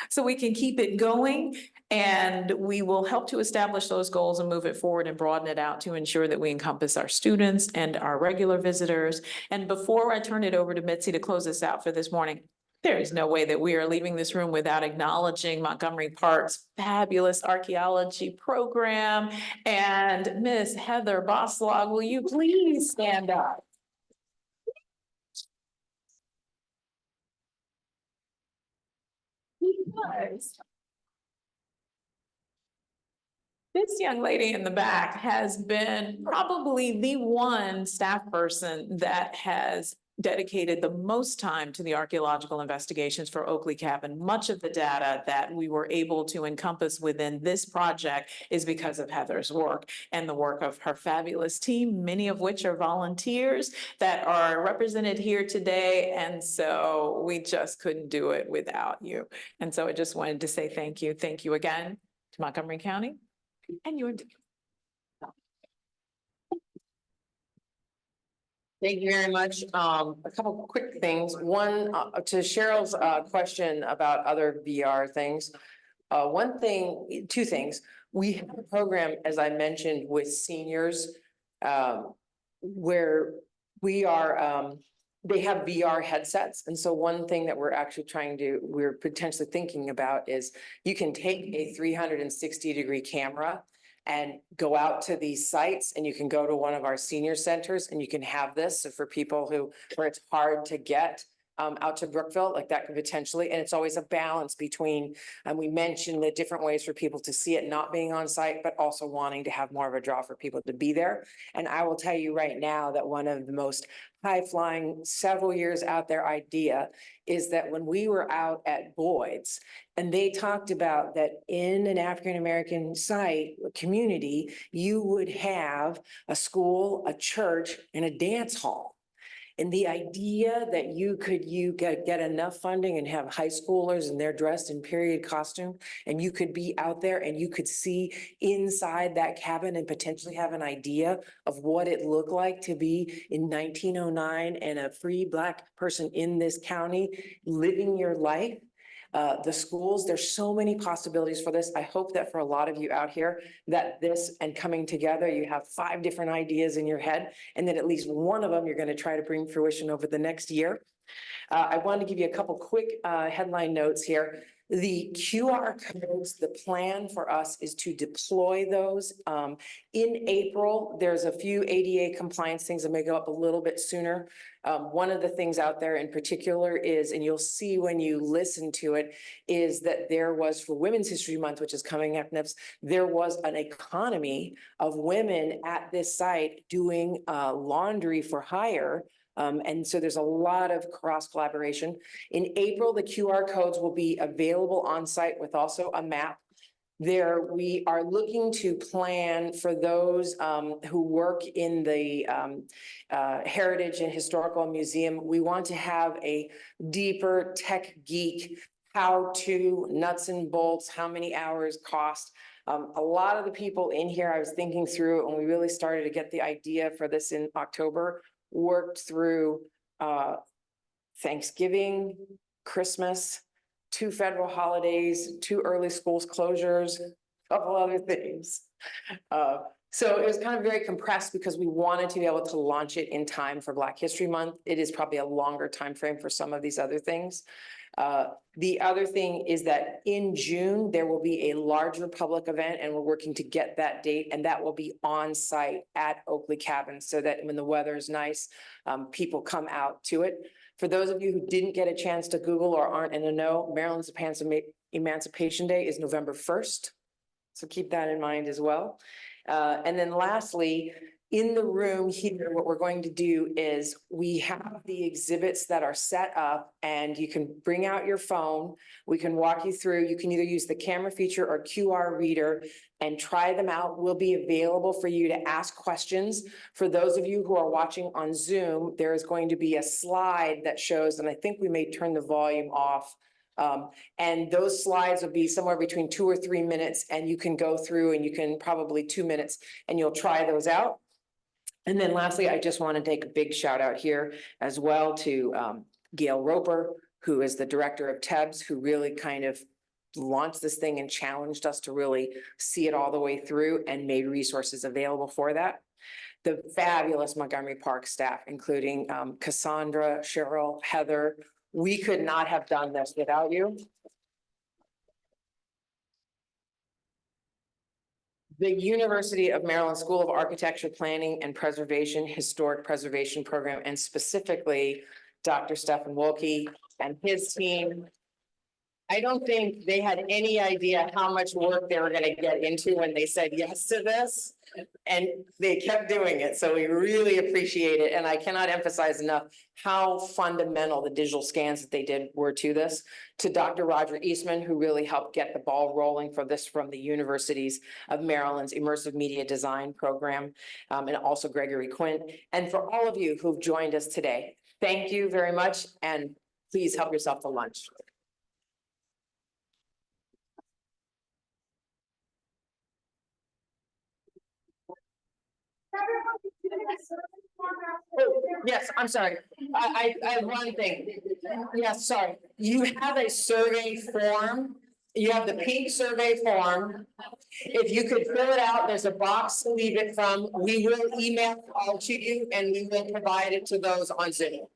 so we can keep it going. And we will help to establish those goals and move it forward and broaden it out to ensure that we encompass our students and our regular visitors. And before I turn it over to Mitzi to close this out for this morning, there is no way that we are leaving this room without acknowledging Montgomery Park's fabulous archaeology program. And Miss Heather Boslog, will you please stand up? Because this young lady in the back has been probably the one staff person that has dedicated the most time to the archaeological investigations for Oakley Cabin. Much of the data that we were able to encompass within this project is because of Heather's work and the work of her fabulous team, many of which are volunteers that are represented here today. And so we just couldn't do it without you. And so I just wanted to say thank you. Thank you again to Montgomery County and your. Thank you very much. A couple of quick things. One, to Cheryl's question about other VR things. Two things. We have a program, as I mentioned, with seniors, where we are, they have VR headsets. And so one thing that we're actually we're potentially thinking about is you can take a 360-degree camera and go out to these sites, and you can go to one of our senior centers and you can have this. So for people where it's hard to get out to Brookville, like that could potentially, and it's always a balance between, and we mentioned the different ways for people to see it not being on site, but also wanting to have more of a draw for people to be there. And I will tell you right now that one of the most high-flying, several years out there idea is that when we were out at Boyd's, and they talked about that in an African-American site community, you would have a school, a church, and a dance hall. And the idea that you get enough funding and have high schoolers and they're dressed in period costume, and you could be out there and you could see inside that cabin and potentially have an idea of what it looked like to be in 1909 and a free Black person in this county living your life. The schools, there's so many possibilities for this. I hope that for a lot of you out here, that this and coming together, you have 5 different ideas in your head, and that at least one of them you're going to try to bring fruition over the next year. I wanted to give you a couple quick headline notes here. The QR codes, the plan for us is to deploy those. In April, there's a few ADA compliance things that may go up a little bit sooner. One of the things out there in particular is, and you'll see when you listen to it, is that there was for Women's History Month, which is coming up next, there was an economy of women at this site doing laundry for hire. And so there's a lot of cross collaboration. In April, the QR codes will be available on site with also a map. There, we are looking to plan for those who work in the Heritage and Historical Museum. We want to have a deeper tech geek, how to nuts and bolts, how many hours cost. A lot of the people in here, I was thinking through, and we really started to get the idea for this in October, worked through Thanksgiving, Christmas, 2 federal holidays, 2 early schools closures, a couple other things. So it was kind of very compressed because we wanted to be able to launch it in time for Black History Month. It is probably a longer time frame for some of these other things. The other thing is that in June, there will be a larger public event, and we're working to get that date, and that will be on site at Oakley Cabin so that when the weather is nice, people come out to it. For those of you who didn't get a chance to Google or aren't in the know, Maryland's Emancipation Day is November 1st. So keep that in mind as well. And then lastly, in the room here, what we're going to do is we have the exhibits that are set up, and you can bring out your phone. We can walk you through. You can either use the camera feature or QR reader and try them out. We'll be available for you to ask questions. For those of you who are watching on Zoom, there is going to be a slide that shows, and I think we may turn the volume off. And those slides will be somewhere between 2 or 3 minutes, and you can go through and you can probably 2 minutes and you'll try those out. And then lastly, I just want to take a big shout out here as well to Gail Roper, who is the director of TEBS, who really kind of launched this thing and challenged us to really see it all the way through and made resources available for that. The fabulous Montgomery Park staff, including Cassandra, Cheryl, Heather. We could not have done this without you. The University of Maryland School of Architecture, Planning and Preservation, Historic Preservation Program, and specifically Dr. Stephen Wilkie and his team. I don't think they had any idea how much work they were going to get into when they said yes to this. And they kept doing it. So we really appreciate it. And I cannot emphasize enough how fundamental the digital scans that they did were to this. To Dr. Roger Eastman, who really helped get the ball rolling for this from the Universities of Maryland's Immersive Media Design Program, and also Gregory Quinn. And for all of you who've joined us today, thank you very much. And please help yourself to lunch. Oh, yes, I'm sorry. I have one thing. Yes, sorry. You have a survey form. You have the pink survey form. If you could fill it out, there's a box to leave it from. We will email it all to you and we will provide it to those on Zoom.